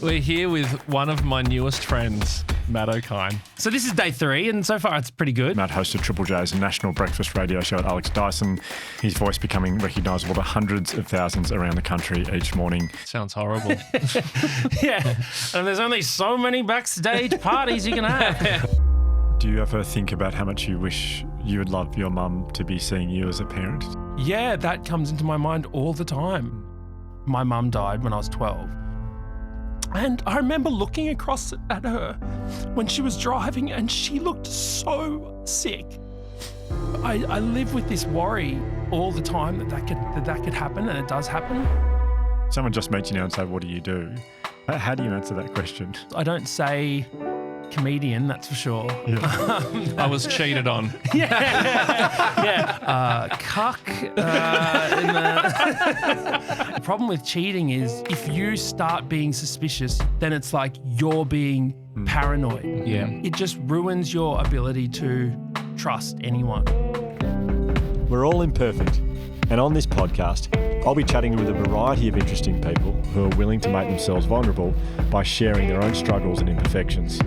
We're here with one of my newest friends, Matt Okine. So this is day 3, and so far it's pretty good. Matt hosted Triple J's national breakfast radio show at Alex Dyson, his voice becoming recognisable to hundreds of thousands around the country each morning. Sounds horrible. Yeah, and there's only so many backstage parties you can have. Do you ever think about how much you wish you would love your mum to be seeing you as a parent? Yeah, that comes into my mind all the time. My mum died when I was 12. And I remember looking across at her when she was driving and she looked so sick. I live with this worry all the time that could happen, and it does happen. Someone just meets you now and say, what do you do? How do you answer that question? I don't say comedian, that's for sure. Yeah. I was cheated on. Yeah. Cuck. The problem with cheating is if you start being suspicious, then it's like you're being paranoid. Yeah. It just ruins your ability to trust anyone. We're all imperfect, and on this podcast, I'll be chatting with a variety of interesting people who are willing to make themselves vulnerable by sharing their own struggles and imperfections.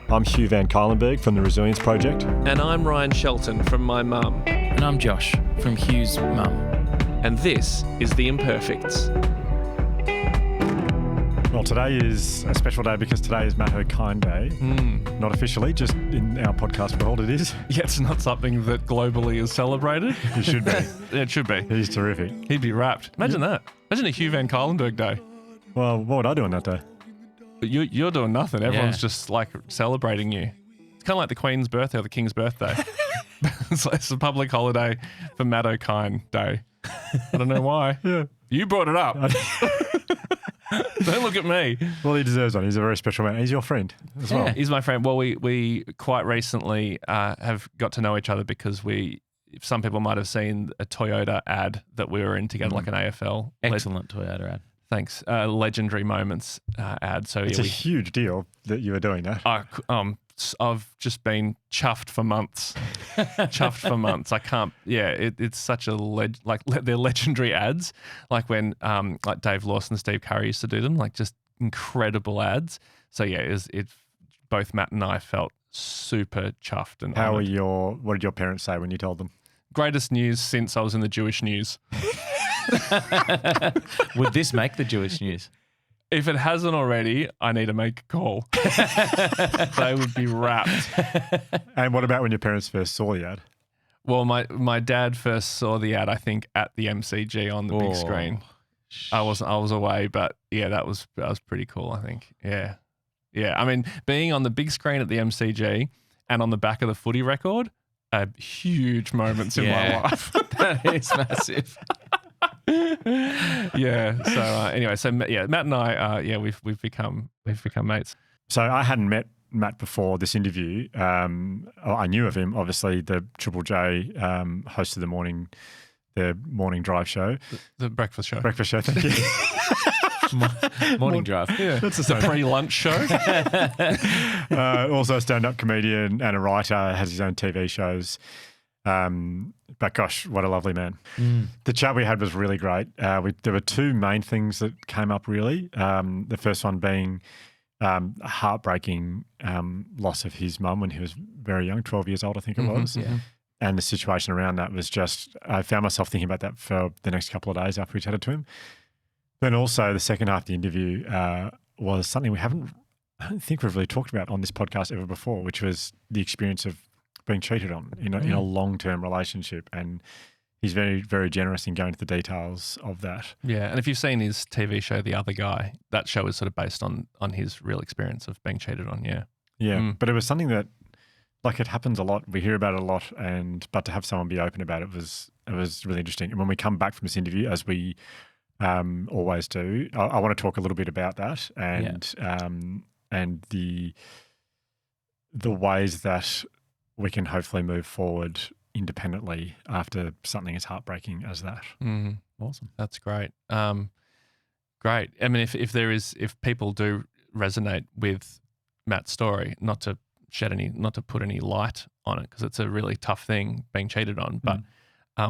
I'm Hugh Van Kylenberg from the Resilience Project. And I'm Ryan Shelton from my mum. And I'm Josh from Hugh's mum. And this is the Imperfects. Well, today is a special day because today is Matt Okine Day. Not officially, just in our podcast world it is. Yeah, it's not something that globally is celebrated. It should be. Yeah, it should be. He's terrific. He'd be wrapped. Imagine that. Imagine a Hugh Van Kylenberg Day. Well, what would I do on that day? But you're doing nothing. Everyone's Yeah. just like celebrating you. It's kind of like the Queen's birthday or the King's birthday. It's a public holiday for Matt Okine Day. I don't know why. Yeah. You brought it up. Don't look at me. Well, he deserves one. He's a very special man. He's your friend as well. He's my friend. Well, we quite recently have got to know each other because some people might have seen a Toyota ad that we were in together, like an AFL. Excellent Toyota ad. Thanks. Legendary Moments ad. So It's a huge deal that you were doing that. I've just been chuffed for months. I can't. Yeah, it's such a they're legendary ads. Like when like Dave Lawson and Steve Curry used to do them. Like just incredible ads. So yeah, it both Matt and I felt super chuffed and honoured. What did your parents say when you told them? Greatest news since I was in the Jewish news. Would this make the Jewish news? If it hasn't already, I need to make a call. They would be wrapped. And what about when your parents first saw the ad? Well, my dad first saw the ad, I think, at the MCG on the big screen. I was away, but yeah, that was pretty cool, I think. Yeah. I mean, being on the big screen at the MCG and on the back of the footy record are huge moments in my life. That is massive. Yeah. So anyway, Matt and I, we've become mates. So I hadn't met Matt before this interview. I knew of him, obviously, the Triple J host of the morning drive show. The breakfast show. Breakfast show, thank you. Morning drive. Yeah. That's the pre-lunch show. Also a stand-up comedian and a writer, has his own TV shows. But gosh, what a lovely man. The chat we had was really great. There were two main things that came up really. The first one being a heartbreaking loss of his mum when he was very young, 12 years old, I think it was. Yeah. And the situation around that was just, I found myself thinking about that for the next couple of days after we chatted to him. Then also the second half of the interview was something I don't think we've really talked about on this podcast ever before, which was the experience of being cheated on in a long-term relationship. And he's very, very generous in going into the details of that. Yeah, and if you've seen his TV show, The Other Guy, that show is sort of based on his real experience of being cheated on, yeah. Yeah, but it was something that, like, it happens a lot. We hear about it a lot, but to have someone be open about it was really interesting. And when we come back from this interview, as we always do, I want to talk a little bit about that and the ways that we can hopefully move forward independently after something as heartbreaking as that. Awesome. That's great. Great. I mean, if people do resonate with Matt's story, not to put any light on it, because it's a really tough thing being cheated on, but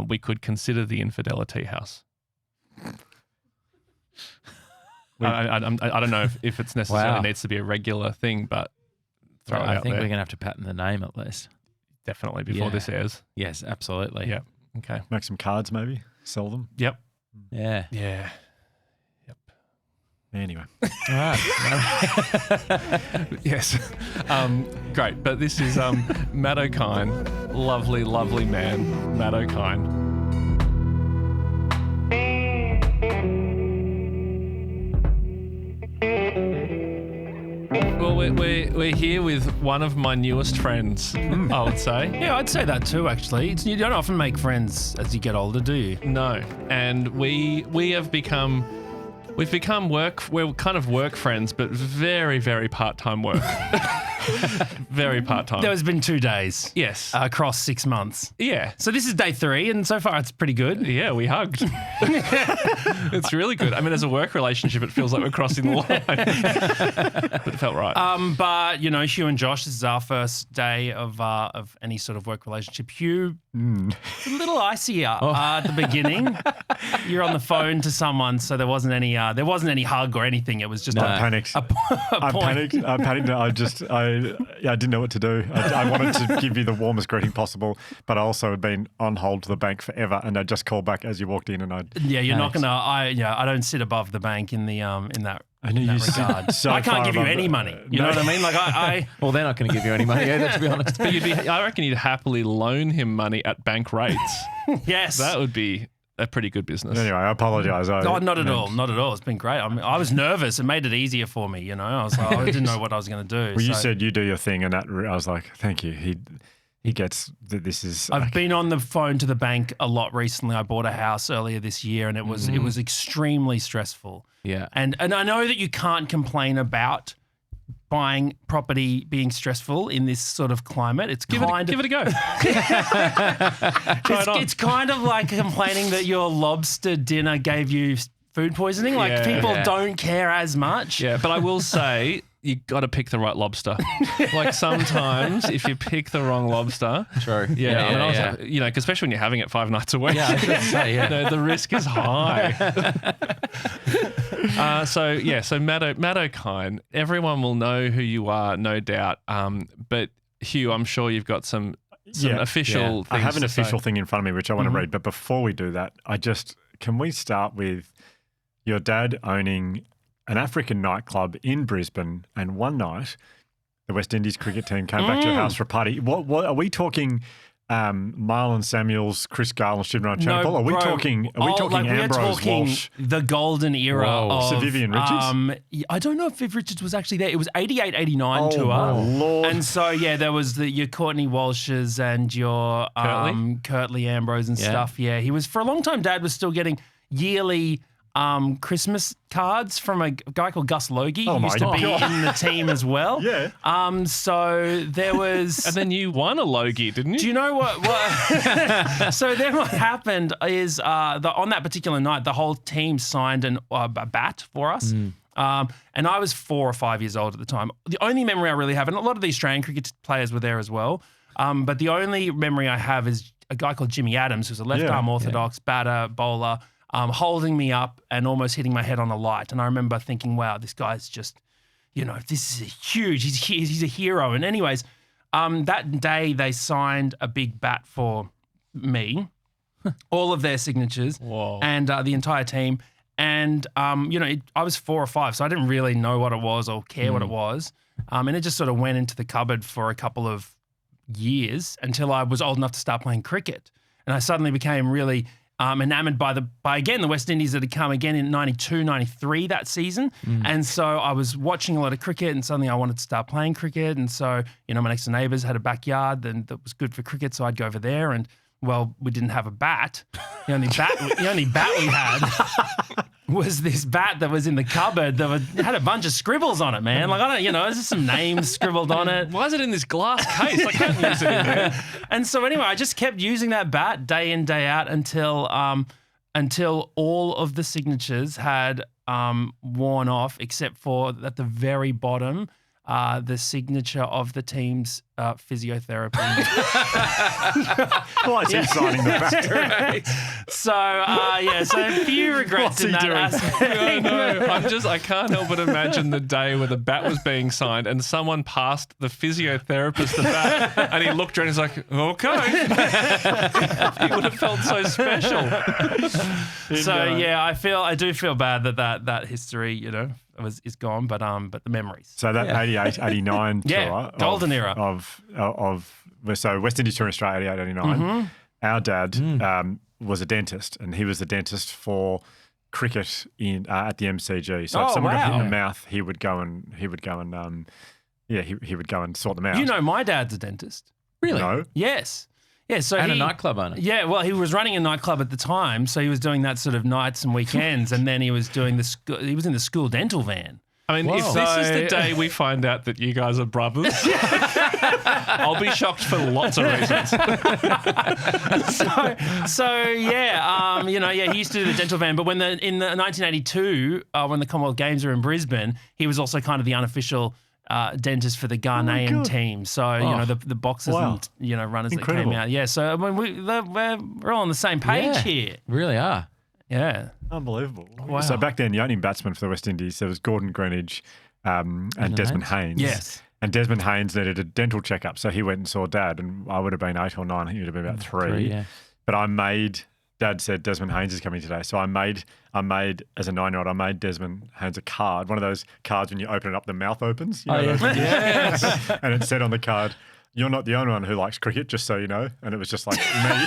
we could consider the Infidelitea House. I don't know if it's necessarily Wow. needs to be a regular thing, but throw it I out think there. we're going to have to patent the name at least. Definitely before Yeah. this airs. Yes, absolutely. Yeah. Okay. Make some cards, maybe sell them. Yep. Yeah. Yeah. Yep. Anyway, All right. Yes. Great. But this is Matt Okine. Lovely, lovely man, Matt Okine. Well, we're here with one of my newest friends, I would say. Yeah, I'd say that too, actually. You don't often make friends as you get older, do you? No. And we've become we're kind of work friends, but very, very part-time work. Very part-time. There's been 2 days Yes. across 6 months. Yeah. So this is day 3, and so far it's pretty good. Yeah, we hugged. It's really good. I mean, as a work relationship, it feels like we're crossing the line. But it felt right. But, you know, Hugh and Josh, this is our first day of any sort of work relationship. Hugh, it's a little icy at the beginning. You're on the phone to someone, so there wasn't any hug or anything. It was just I panicked. I point. panicked. I didn't know what to do. I wanted to give you the warmest greeting possible, but I also had been on hold to the bank forever, and I just called back as you walked in, and Yeah, you're not gonna. I don't sit above the bank in the in that. I knew in you that regard. so I can't far give you above any the- money. You know what I mean? Like I Well, they're not going to give you any money either, to be honest. But I reckon you'd happily loan him money at bank rates. yes. That would be a pretty good business. Anyway, I apologise. Oh, not at all. Not at all. It's been great. I mean, I was nervous. It made it easier for me. You know, I was like, I didn't know what I was going to do. Well, you so- said you do your thing, and that I was like, thank you. He gets that this is. I've been on the phone to the bank a lot recently. I bought a house earlier this year, and it was extremely stressful. Yeah. And I know that you can't complain about buying property being stressful in this sort of climate. It's Give it a go. It's kind of like complaining that your lobster dinner gave you food poisoning. Like Yeah. people Yeah. don't care as much. Yeah, but I will say you got to pick the right lobster. Like sometimes if you pick the wrong lobster, True. yeah, I mean, I was like, you know, 'cause especially when you're having it 5 nights a week, Yeah, I was going to say, yeah. the risk is high. So Matt Okine, everyone will know who you are, no doubt. But Hugh, I'm sure you've got some official things I have an to say. official thing in front of me which I want to read, but before we do that, can we start with your dad owning an African nightclub in Brisbane, and one night the West Indies cricket team came back to your house for a party. What are we talking? Marlon Samuels, Chris Gale, and Shivnarine Chanapal? Are we bro. talking We're Ambrose, talking Walsh? the golden era Whoa. of Sir Vivian Richards? I don't know if Viv Richards was actually there. It was 88, 89 tour. my Lord. And so, yeah, there was your Courtney Walshes and your Curtly Ambrose and Yeah. stuff. Yeah, he was, for a long time, Dad was still getting yearly Christmas cards from a guy called Gus Logie, Oh who my used to be God. in the team as well. Yeah. So there was... And then you won a Logie, didn't you? Do you know what so then what happened is on that particular night, the whole team signed a bat for us. And I was 4 or 5 years old at the time. The only memory I really have, and a lot of the Australian cricket players were there as well, but the only memory I have is a guy called Jimmy Adams, who's a left-arm orthodox batter, bowler, holding me up and almost hitting my head on a light. And I remember thinking, wow, this guy's just, you know, this is huge. He's a hero. And anyways, that day they signed a big bat for me, all of their signatures, Whoa. and the entire team. And, you know, I was 4 or 5, so I didn't really know what it was or care what it was. And it just sort of went into the cupboard for a couple of years until I was old enough to start playing cricket. And I suddenly became really enamored by again, the West Indies that had come again in 92, 93 that season. And so I was watching a lot of cricket, and suddenly I wanted to start playing cricket. And so, you know, my next door neighbours had a backyard that was good for cricket, so I'd go over there, and well, we didn't have a bat. The only bat we had was this bat that was in the cupboard that had a bunch of scribbles on it, man. Like, there's just some names scribbled on it. Why is it in this glass case? I can't use it in there. And so anyway, I just kept using that bat day in, day out until all of the signatures had worn off, except for at the very bottom, the signature of the team's physiotherapy. Why is he signing the back? So a few regrets What's in he that doing? aspect. I can't help but imagine the day where the bat was being signed and someone passed the physiotherapist the bat and he looked around and he's like, okay. He would have felt so special. I do feel bad that history, is gone, but the memories. So that 88, 89 tour. golden era. So West Indies tour in Australia, 88, 89. Mm-hmm. Our dad was a dentist, and he was the dentist for cricket at the MCG. So if someone got hit in the mouth, he would go and he would go and sort them out. My dad's a dentist. Really? No. Yes. Yeah, so And a nightclub owner. Yeah, well, he was running a nightclub at the time, so he was doing that sort of nights and weekends, and then he was doing he was in the school dental van. I mean, if this is the day we find out that you guys are brothers, I'll be shocked for lots of reasons. He used to do the dental van, but in the 1982, when the Commonwealth Games were in Brisbane, he was also kind of the unofficial dentist for the Ghanaian team. So, the boxers and, runners Incredible. that came out. Yeah, so I mean, we're all on the same page here. Really are. Yeah. Unbelievable. Wow. So back then, the opening batsman for the West Indies, there was Gordon Greenidge and Desmond Haynes. Yes. And Desmond Haynes needed a dental checkup, so he went and saw Dad, and I would have been 8 or 9. He would have been about 3. Yeah. But Dad said Desmond Haynes is coming today, so I made as a 9-year-old, I made Desmond Haynes a card, one of those cards when you open it up, the mouth opens. Yes. And it said on the card, "You're not the only one who likes cricket, just so you know." And it was just like me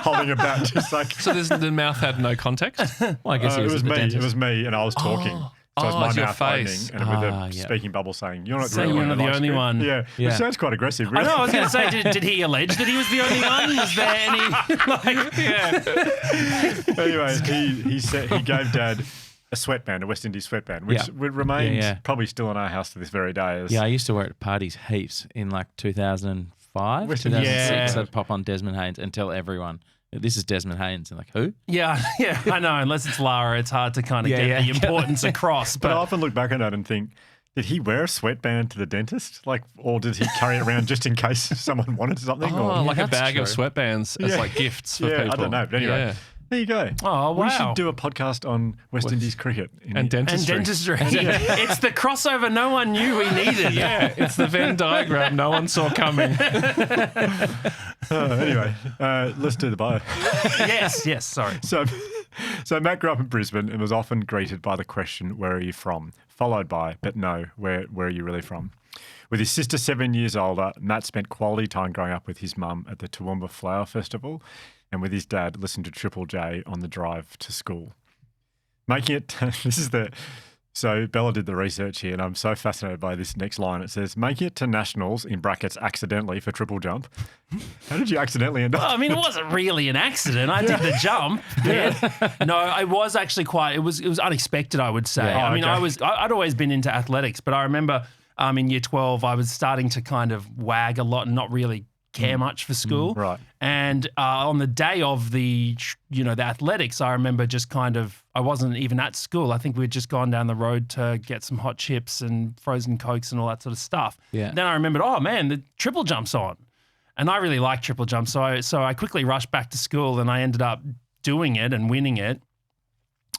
holding a bat, just like. So the mouth had no context? Well, I guess it he was me. the dentist. It was me, and I was talking. So it's my it's your mouth face. opening, and with a speaking bubble saying, "You're not the So only you're one." not who the likes only cricket." one. Yeah, Yeah. which sounds quite aggressive. I Really. know, I was going to say, did he allege that he was the only one? Was there any, Anyway, he gave Dad a sweatband, a West Indies sweatband, which remains probably still in our house to this very day. Yeah, I used to wear it at parties heaps in like 2005, West 2006. Yeah. I'd pop on Desmond Haynes and tell everyone, this is Desmond Haynes. And like, who? Yeah, I know. Unless it's Lara, it's hard to kind of get the importance across. But I But often look back at that and think, did he wear a sweatband to the dentist? Like, or did he carry it around just in case someone wanted something? Oh, like a that's bag of true. sweatbands as like gifts for people. I don't know. But anyway, there you go. Oh, We wow. should do a podcast on West Indies cricket. And dentistry. and dentistry. It's the crossover no one knew we needed. Yeah, it's the Venn diagram no one saw coming. Anyway, let's do the bio. Yes, sorry. So Matt grew up in Brisbane and was often greeted by the question, "Where are you from?" followed by, "But no, where are you really from?" With his sister 7 years older, Matt spent quality time growing up with his mum at the Toowoomba Flower Festival, and with his dad listened to Triple J on the drive to school. Making it, so Bella did the research here, and I'm so fascinated by this next line. It says, "Making it to nationals," in brackets, accidentally for triple jump. How did you accidentally end up? Well, I mean, it wasn't really an accident. I did the jump. No, I was actually it was unexpected, I would say. Yeah. I mean, Okay. I'd always been into athletics, but I remember in year 12, I was starting to kind of wag a lot and not really care much for school. Right. And on the day of the athletics, I remember just kind of, I wasn't even at school. I think we'd just gone down the road to get some hot chips and frozen Cokes and all that sort of stuff. Yeah. Then I remembered, oh man, the triple jump's on. And I really like triple jump. So I quickly rushed back to school and I ended up doing it and winning it.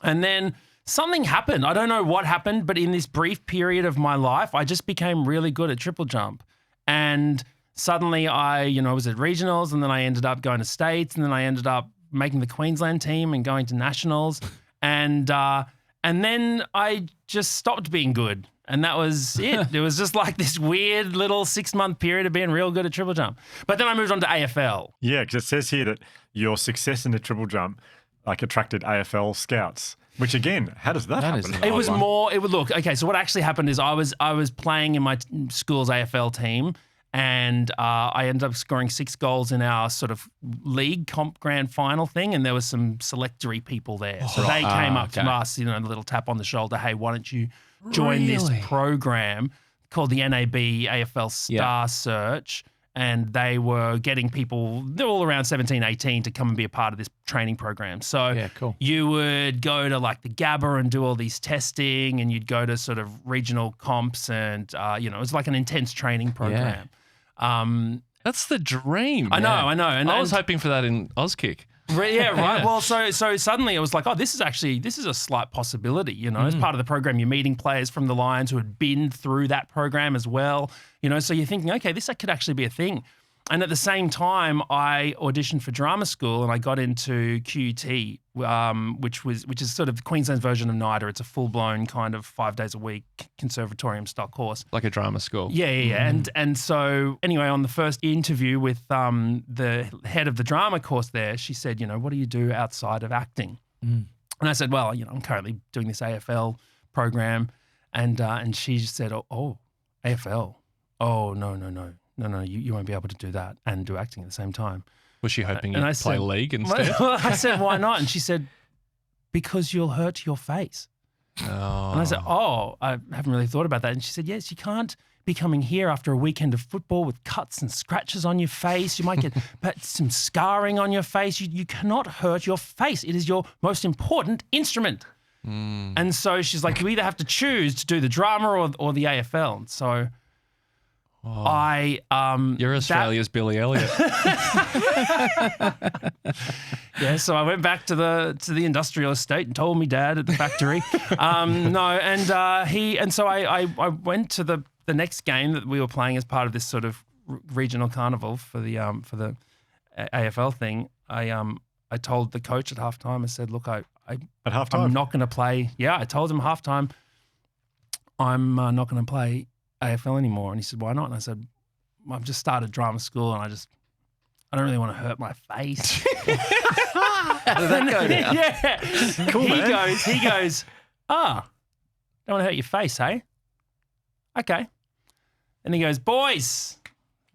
And then something happened. I don't know what happened, but in this brief period of my life, I just became really good at triple jump. And suddenly I was at regionals, and then I ended up going to states, and then I ended up making the Queensland team and going to nationals. And then I just stopped being good. And that was it. It was just like this weird little 6-month period of being real good at triple jump. But then I moved on to AFL. Yeah, because it says here that your success in the triple jump attracted AFL scouts. Which again, how does that That is happen? an It was one. more. It would look okay. So what actually happened is I was playing in my school's AFL team, and I ended up scoring 6 goals in our sort of league comp grand final thing, and there was some selectory people there, so they came up to us, a little tap on the shoulder. Hey, why don't you join this program called the NAB AFL Star Search? And they were getting people, they're all around 17, 18 to come and be a part of this training program. So cool. you would go to like the Gabba and do all these testing, and you'd go to sort of regional comps, and, it was like an intense training program. That's the dream. I know. And I was hoping for that in Auskick. Yeah, right. Well, so suddenly it was like, oh, this is a slight possibility, you know. As part of the program, you're meeting players from the Lions who had been through that program as well, you know. So you're thinking, okay, this could actually be a thing. And at the same time, I auditioned for drama school and I got into QUT, which is sort of Queensland's version of NIDA. It's a full-blown kind of 5 days a week conservatorium stock course. Like a drama school. Yeah. And so anyway, on the first interview with the head of the drama course there, she said, you know, what do you do outside of acting? And I said, well, you know, I'm currently doing this AFL program. And she said, oh, AFL. Oh, no. No, you won't be able to do that and do acting at the same time. Was she hoping you'd play league instead? I said, why not? And she said, because you'll hurt your face. Oh. And I said, oh, I haven't really thought about that. And she said, yes, you can't be coming here after a weekend of football with cuts and scratches on your face. You might get some scarring on your face. You cannot hurt your face. It is your most important instrument. And so she's like, you either have to choose to do the drama or the AFL. And so... You're Australia's Billy Elliot. Yeah, so I went back to the industrial estate and told me dad at the factory. So I went to the next game that we were playing as part of this sort of regional carnival for the AFL thing. I told the coach at halftime. I said, look, at halftime I'm not going to play. Yeah, I told him halftime I'm not going to play AFL anymore. And he said, why not? And I said, I've just started drama school and I don't really want to hurt my face. How did that go down? Yeah. Cool, He goes, don't want to hurt your face, hey? Okay. And he goes, boys,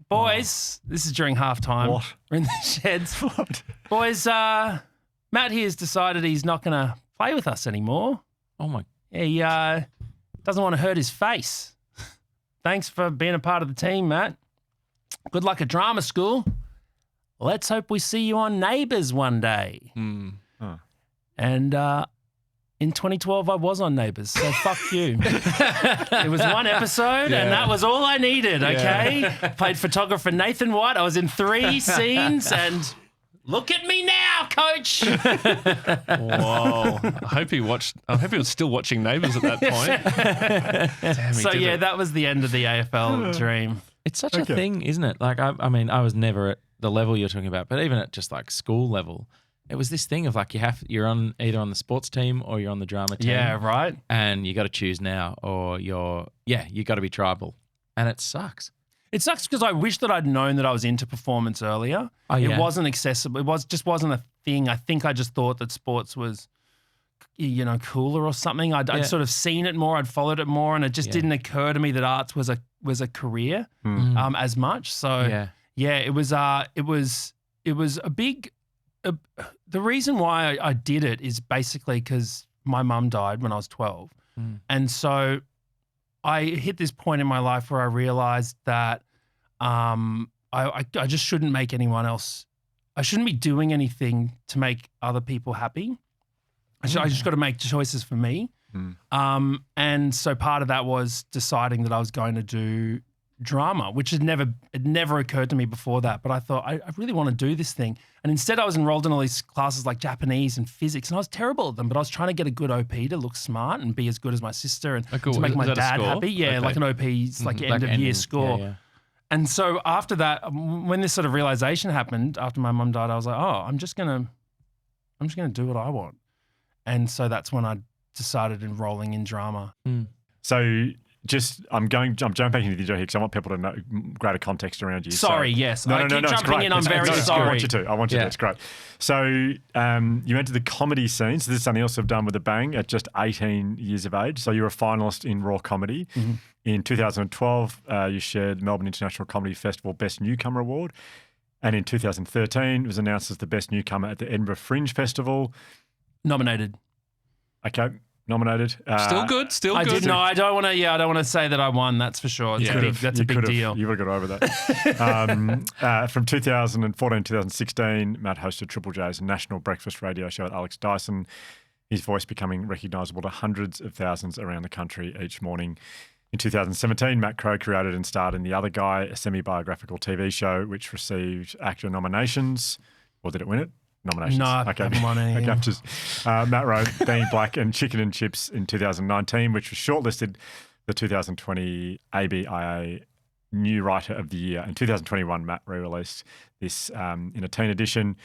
this is during halftime. What? We're in the sheds. What? Boys, Matt here has decided he's not going to play with us anymore. Oh my. He doesn't want to hurt his face. Thanks for being a part of the team, Matt. Good luck at drama school. Let's hope we see you on Neighbours one day. Oh. And in 2012, I was on Neighbours, so fuck you. It was one episode, and that was all I needed, okay? Played photographer Nathan White. I was in 3 scenes, and look at me now, coach. Whoa. I hope he was still watching Neighbours at that point. Damn, So, that was the end of the AFL dream. It's such a thing, isn't it? Like, I mean, I was never at the level you're talking about, but even at just like school level, it was this thing of like you're on either on the sports team or you're on the drama team. Yeah, right. And you got to choose now, or you got to be tribal, and it sucks. It sucks because I wish that I'd known that I was into performance earlier. Oh, yeah. It wasn't accessible. It wasn't a thing. I think I just thought that sports was, you know, cooler or something. I'd sort of seen it more. I'd followed it more, and it just didn't occur to me that arts was a career as much. So it was a big. The reason why I did it is basically because my mum died when I was 12, and so I hit this point in my life where I realized that I just shouldn't make anyone else. I shouldn't be doing anything to make other people happy. I just got to make choices for me. And so part of that was deciding that I was going to do drama, which had never occurred to me before that. But I thought, I really want to do this thing. And instead I was enrolled in all these classes like Japanese and physics, and I was terrible at them, but I was trying to get a good OP to look smart and be as good as my sister and to make my dad happy. Yeah, like an OP, like end of year score. Yeah. And so after that, when this sort of realization happened, after my mum died, I was like, oh, I'm just gonna do what I want. And so that's when I decided enrolling in drama. So I'm jumping back into the intro here because I want people to know greater context around you. Sorry, yes. No, I keep jumping in. I'm very sorry. I want you to. It's great. So you entered the comedy scene. So this is something else I've done with a bang at just 18 years of age. So you're a finalist in Raw Comedy. In 2012, you shared Melbourne International Comedy Festival Best Newcomer Award. And in 2013, it was announced as the Best Newcomer at the Edinburgh Fringe Festival. Nominated. Okay. Nominated. Still good. I don't want to say that I won. That's for sure. That's a big deal. You would have got over that. From 2014 to 2016, Matt hosted Triple J's national breakfast radio show with Alex Dyson, his voice becoming recognisable to hundreds of thousands around the country each morning. In 2017, Matt Crowe created and starred in The Other Guy, a semi-biographical TV show which received actor nominations. Or did it win it? Nominations. No, I haven't won anything. Okay, just, Matt wrote Being Black and Chicken and Chips in 2019, which was shortlisted the 2020 ABIA New Writer of the Year. In 2021, Matt re-released this in a teen edition.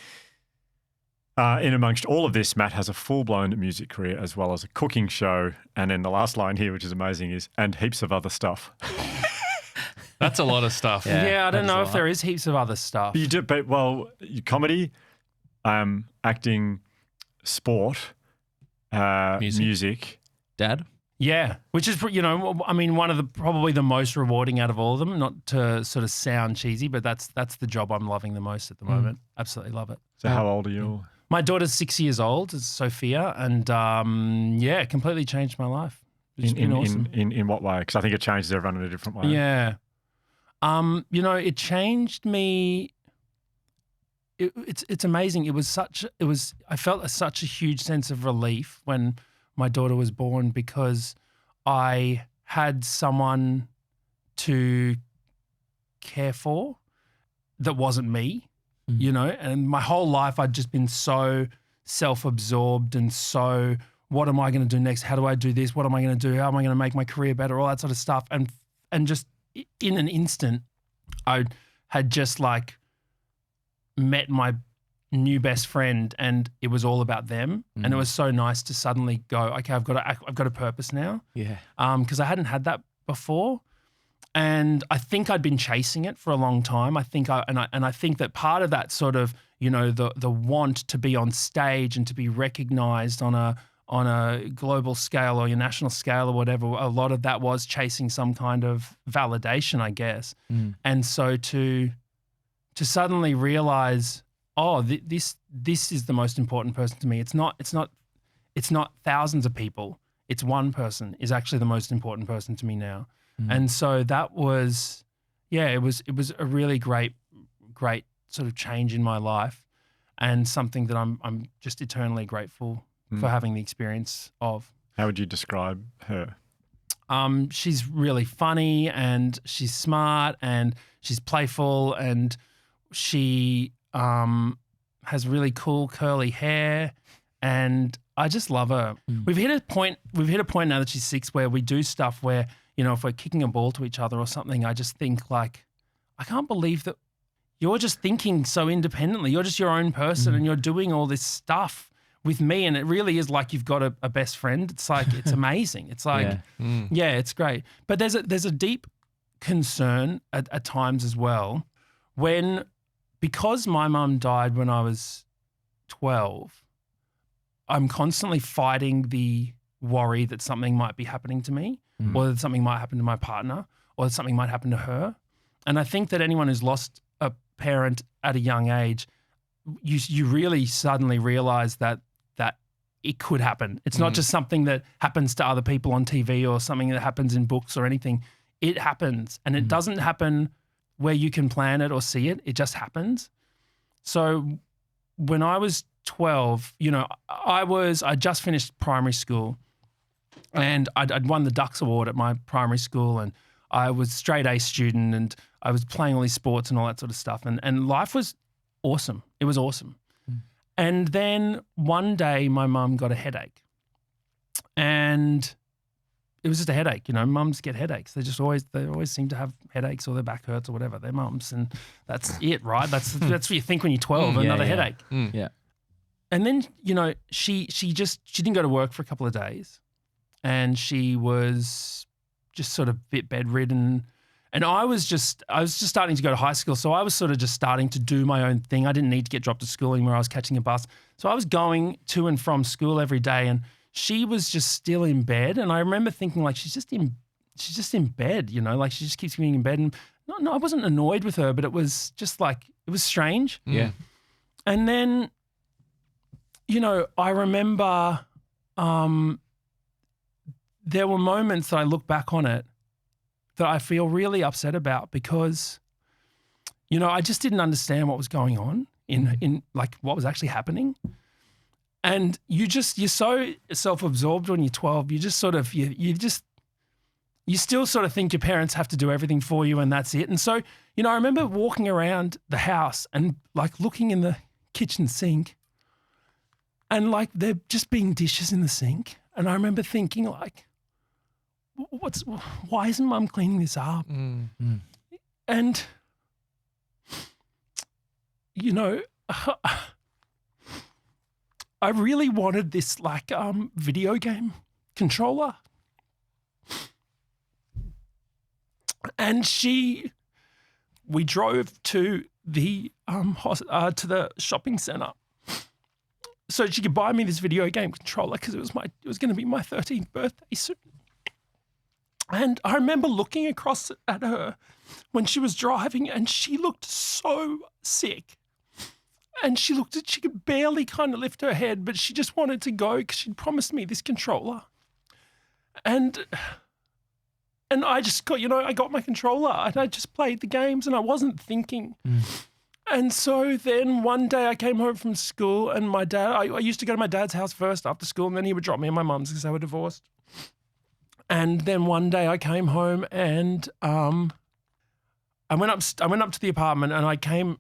In amongst all of this, Matt has a full-blown music career as well as a cooking show. And then the last line here, which is amazing, is, and heaps of other stuff. That's a lot of stuff. Yeah, I don't that is know a if lot. there is heaps of other stuff. You do, but comedy, acting, sport, music. Dad? Yeah, which is, you know, I mean, one of the probably the most rewarding out of all of them. Not to sort of sound cheesy, but that's the job I'm loving the most at the moment. Absolutely love it. So how old are you? My daughter's 6 years old, it's Sophia, and it completely changed my life. It's been awesome. In what way? Because I think it changes everyone in a different way. Yeah. You know, it changed me. It's amazing. I felt such a huge sense of relief when my daughter was born because I had someone to care for that wasn't me, you know, and my whole life I'd just been so self-absorbed and so, what am I going to do next? How do I do this? What am I going to do? How am I going to make my career better? All that sort of stuff. And just in an instant, I had just like met my new best friend and it was all about them. And it was so nice to suddenly go, okay, I've got a purpose now. Yeah. Because I hadn't had that before. And I think I'd been chasing it for a long time. I think that part of that sort of, you know, the want to be on stage and to be recognized on a global scale or your national scale or whatever, a lot of that was chasing some kind of validation, I guess. And so to suddenly realize, oh, this is the most important person to me. It's not thousands of people. It's one person is actually the most important person to me now. And so that was, it was a really great sort of change in my life, and something that I'm just eternally grateful for having the experience of. How would you describe her? She's really funny and she's smart and she's playful and she has really cool curly hair, and I just love her. We've hit a point now that she's 6 where we do stuff where, you know, if we're kicking a ball to each other or something, I just think like, I can't believe that you're just thinking so independently. You're just your own person and you're doing all this stuff with me, and it really is like you've got a best friend. It's like, it's amazing. It's like, it's great. But there's a deep concern at times as well because my mum died when I was 12, I'm constantly fighting the worry that something might be happening to me, or that something might happen to my partner, or that something might happen to her. And I think that anyone who's lost a parent at a young age, you really suddenly realize that it could happen. It's not just something that happens to other people on TV or something that happens in books or anything. It happens, and it doesn't happen where you can plan it or see it. It just happens. So when I was 12, you know, I just finished primary school, and I'd won the Ducks Award at my primary school, and I was straight A student, and I was playing all these sports and all that sort of stuff, and life was awesome. It was awesome. And then one day my mum got a headache, and it was just a headache. You know, mums get headaches. They always seem to have headaches, or their back hurts or whatever. They're mums, and that's it, right? That's what you think when you're 12. Another headache. Yeah. And then, you know, she didn't go to work for a couple of days, and she was just sort of a bit bedridden. And I was just starting to go to high school, so I was sort of just starting to do my own thing. I didn't need to get dropped to school anymore. I was catching a bus, so I was going to and from school every day, and she was just still in bed. And I remember thinking, like, she's just in bed, you know, like she just keeps being in bed. And no, I wasn't annoyed with her, but it was just like, it was strange. Yeah. And then, you know, I remember there were moments that I look back on it that I feel really upset about, because, you know, I just didn't understand what was going on in like what was actually happening. And you're so self-absorbed when you're 12. You just sort of, you just, you still sort of think your parents have to do everything for you and that's it. And so, you know, I remember walking around the house and like looking in the kitchen sink and like there just being dishes in the sink. And I remember thinking like, why isn't mum cleaning this up? And, you know, I really wanted this like video game controller. And we drove to the shopping center so she could buy me this video game controller because it was going to be my 13th birthday soon. And I remember looking across at her when she was driving, and she looked so sick. And she could barely kind of lift her head, but she just wanted to go because she'd promised me this controller. And I just got, you know, I got my controller and I just played the games and I wasn't thinking. And so then one day I came home from school and my dad, I used to go to my dad's house first after school, and then he would drop me at my mum's because they were divorced. And then one day I came home and I went up to the apartment and I came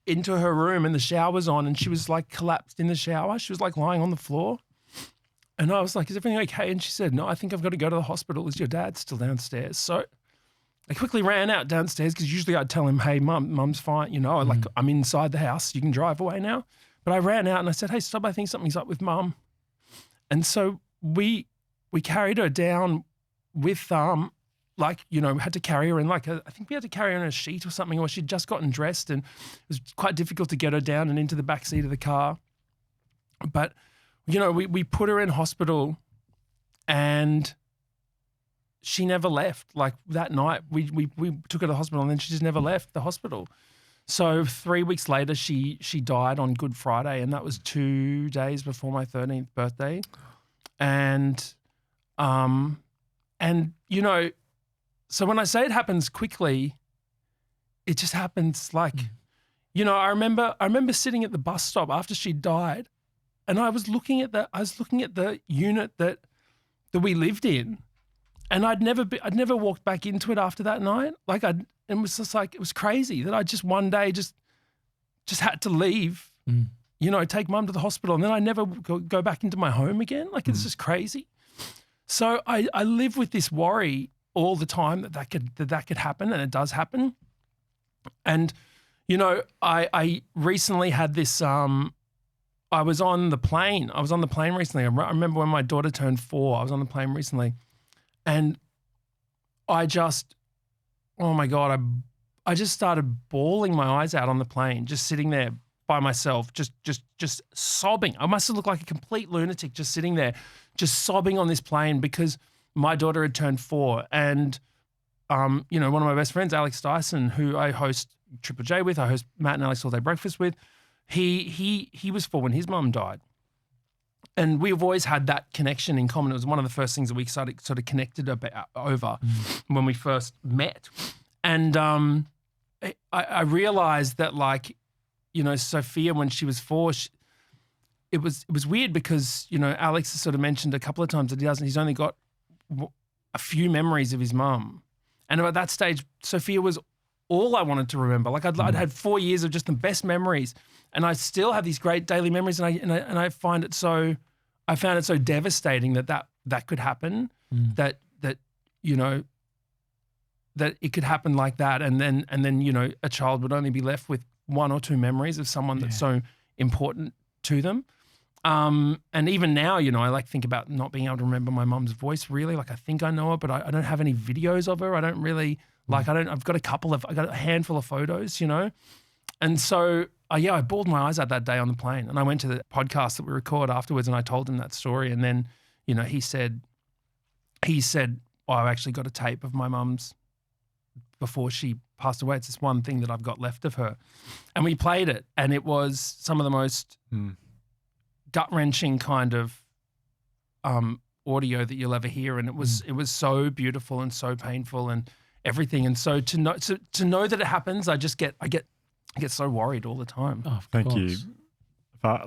into her room and the shower was on and she was like collapsed in the shower. She was like lying on the floor. And I was like, is everything okay? And she said, no, I think I've got to go to the hospital. Is your dad still downstairs? So I quickly ran out downstairs because usually I'd tell him, hey, mum's fine. You know, like I'm inside the house. You can drive away now. But I ran out and I said, hey, stop. I think something's up with mum. And so we carried her down with, like, you know, we had to carry her in like I think we had to carry her in a sheet or something, or she'd just gotten dressed and it was quite difficult to get her down and into the back seat of the car. But, you know, we put her in hospital and she never left. Like that night we took her to the hospital and then she just never left the hospital. So 3 weeks later she died on Good Friday, and that was 2 days before my 13th birthday. And you know, so when I say it happens quickly, it just happens like, you know, I remember sitting at the bus stop after she died, and I was looking at the unit that we lived in, and I'd never walked back into it after that night. Like it was just like, it was crazy that I just one day just had to leave, you know, take mum to the hospital, and then I never go back into my home again. Like it's just crazy. So I live with this worry all the time that could happen, and it does happen. And, you know, I recently had this, I was on the plane recently. I remember when my daughter turned 4, I was on the plane recently, and I just, oh my God, I just started bawling my eyes out on the plane, just sitting there by myself, just sobbing. I must have looked like a complete lunatic just sitting there, just sobbing on this plane because my daughter had turned 4. And, you know, one of my best friends, Alex Dyson, who I host Triple J with, I host Matt and Alex All Day Breakfast with, he was 4 when his mum died. And we've always had that connection in common. It was one of the first things that we sort of connected over when we first met. And I realized that, like, you know, Sophia, when she was 4, it was weird because, you know, Alex has sort of mentioned a couple of times that he's only got a few memories of his mum. And at that stage, Sophia was all I wanted to remember. Like I'd had 4 years of just the best memories, and I still have these great daily memories. And I found it so devastating that could happen, that you know, that it could happen like that, and then you know, a child would only be left with 1 or 2 memories of someone that's so important to them. And even now, you know, I like think about not being able to remember my mum's voice really. Like I think I know her, but I don't have any videos of her. I don't really I've got a handful of photos, you know? And so, I bawled my eyes out that day on the plane, and I went to the podcast that we record afterwards and I told him that story. And then, you know, he said, oh, I actually got a tape of my mum's before she passed away. It's this one thing that I've got left of her. And we played it, and it was some of the most gut-wrenching kind of audio that you'll ever hear. And it was so beautiful and so painful and everything. And so to know that it happens, I get so worried all the time. Oh, of Thank course. you.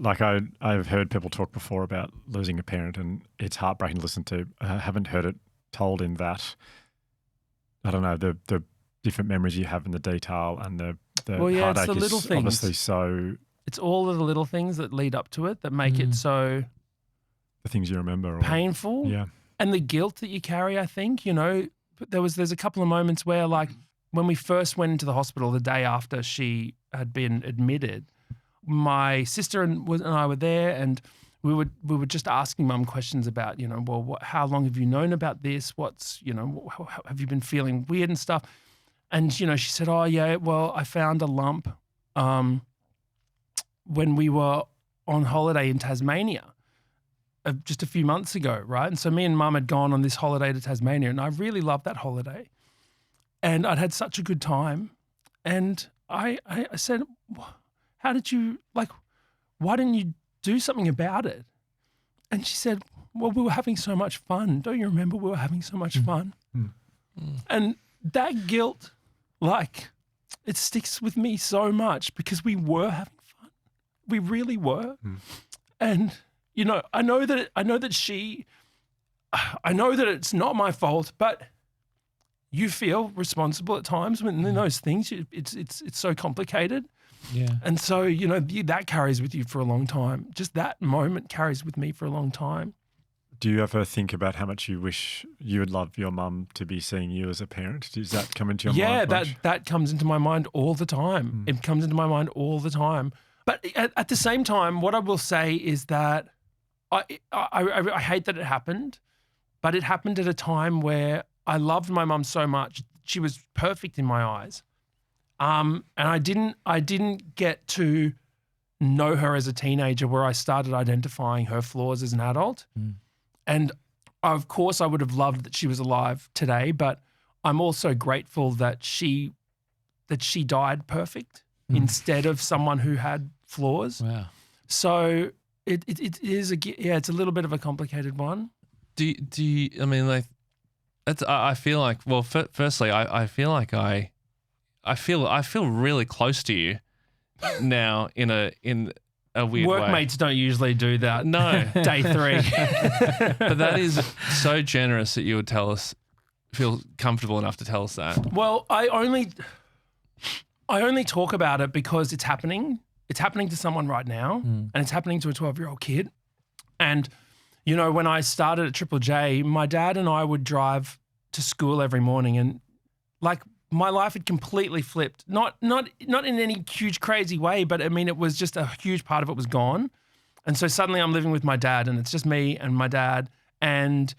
Like I've heard people talk before about losing a parent, and it's heartbreaking to listen to. I haven't heard it told in that I don't know, the different memories you have in the detail and the Well, yeah, it's heartache the little is things. obviously so It's all of the little things that lead up to it that make it so the things you remember. Or, painful. Yeah. And the guilt that you carry, I think, you know, there's a couple of moments where, like, when we first went into the hospital the day after she had been admitted, my sister and I were there, and we were just asking Mum questions about, you know, well, how long have you known about this? What's, you know, have you been feeling weird and stuff? And, you know, she said, oh, yeah, well, I found a lump when we were on holiday in Tasmania just a few months ago, right? And so me and Mum had gone on this holiday to Tasmania, and I really loved that holiday. And I'd had such a good time. And I said, how did you, like, why didn't you do something about it? And she said, well, we were having so much fun. Don't you remember we were having so much fun? And that guilt, like, it sticks with me so much because we were having fun. We really were. And, you know, I know that it's not my fault, but you feel responsible at times when in those things, it's so complicated. Yeah. And so, you know, that carries with you for a long time. Just that moment carries with me for a long time. Do you ever think about how much you wish you would love your mum to be seeing you as a parent? Does that come into your mind? Yeah, that comes into my mind all the time. It comes into my mind all the time. But at the same time, what I will say is that I hate that it happened, but it happened at a time where I loved my mum so much. She was perfect in my eyes. And I didn't get to know her as a teenager where I started identifying her flaws as an adult. And of course I would have loved that she was alive today, but I'm also grateful that she died perfect instead of someone who had flaws. Wow. So it is it's a little bit of a complicated one. Do you, I mean, like, I feel like, well, firstly, I feel like I feel really close to you now in a weird way. Workmates don't usually do that. No. Day 3. But that is so generous that you would feel comfortable enough to tell us that. Well, I only talk about it because it's happening. It's happening to someone right now, and it's happening to a 12-year-old kid. And, you know, when I started at Triple J, my dad and I would drive to school every morning, and, like, my life had completely flipped. Not in any huge crazy way, but I mean, it was just a huge part of it was gone. And so suddenly I'm living with my dad, and it's just me and my dad. And,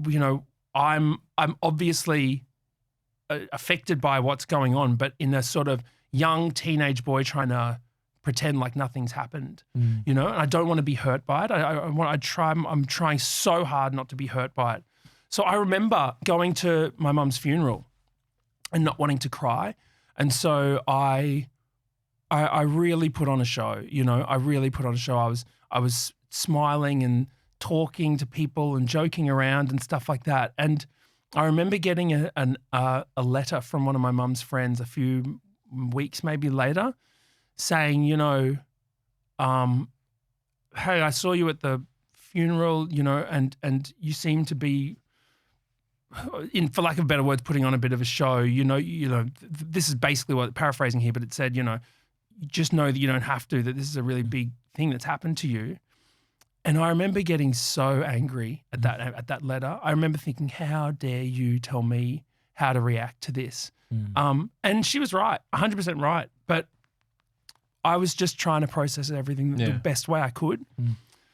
you know, I'm obviously affected by what's going on, but in a sort of young teenage boy trying to pretend like nothing's happened, you know, and I don't want to be hurt by it. I'm trying so hard not to be hurt by it. So I remember going to my mum's funeral and not wanting to cry. And so I really put on a show, you know, I really put on a show. I was smiling and talking to people and joking around and stuff like that. And I remember getting a letter from one of my mum's friends a few weeks maybe later saying, you know, hey, I saw you at the funeral, you know, and you seem to be, for lack of better words, putting on a bit of a show, you know, this is basically what, paraphrasing here, but it said, you know, just know that you don't have to, that this is a really big thing that's happened to you. And I remember getting so angry at that letter. I remember thinking, how dare you tell me how to react to this? And she was right, 100% right. But I was just trying to process everything the best way I could.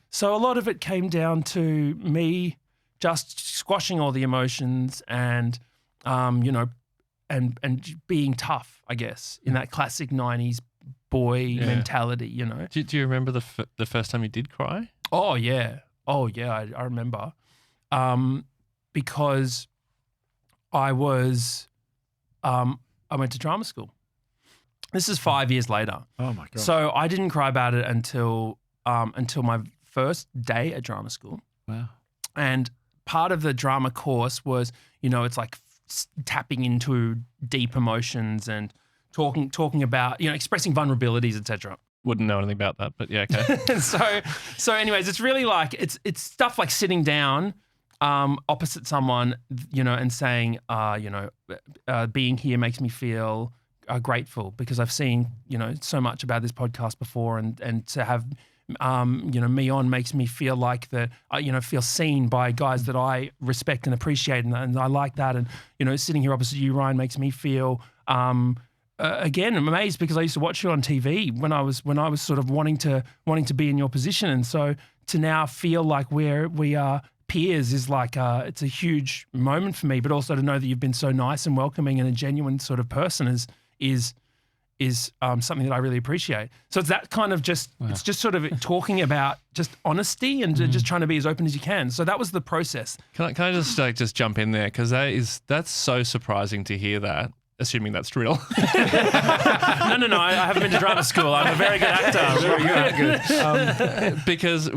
So a lot of it came down to me just squashing all the emotions and, you know, and being tough, I guess, in that classic 90s boy mentality, you know. Do you remember the first time you did cry? Oh, yeah. I remember. Because I went to drama school. This is 5 years later. Oh my God. So I didn't cry about it until my first day at drama school. Wow. And part of the drama course was, you know, it's like tapping into deep emotions and talking about, you know, expressing vulnerabilities, etc. Wouldn't know anything about that, but yeah, okay. So anyways, it's really like, it's stuff like sitting down opposite someone, and saying, being here makes me feel grateful because I've seen, so much about this podcast before, and to have, me on makes me feel like that, feel seen by guys that I respect and appreciate, and I like that. And, sitting here opposite you, Ryan, makes me feel, again, I'm amazed because I used to watch you on TV when I was sort of wanting to be in your position. And so to now feel like we are peers is like, it's a huge moment for me, but also to know that you've been so nice and welcoming and a genuine sort of person is something that I really appreciate. So it's that kind of it's just sort of talking about just honesty and just trying to be as open as you can. So that was the process. Can I just jump in there? Because that's so surprising to hear that, assuming that's real. No. I haven't been to drama school. I'm a very good actor. Very good. Because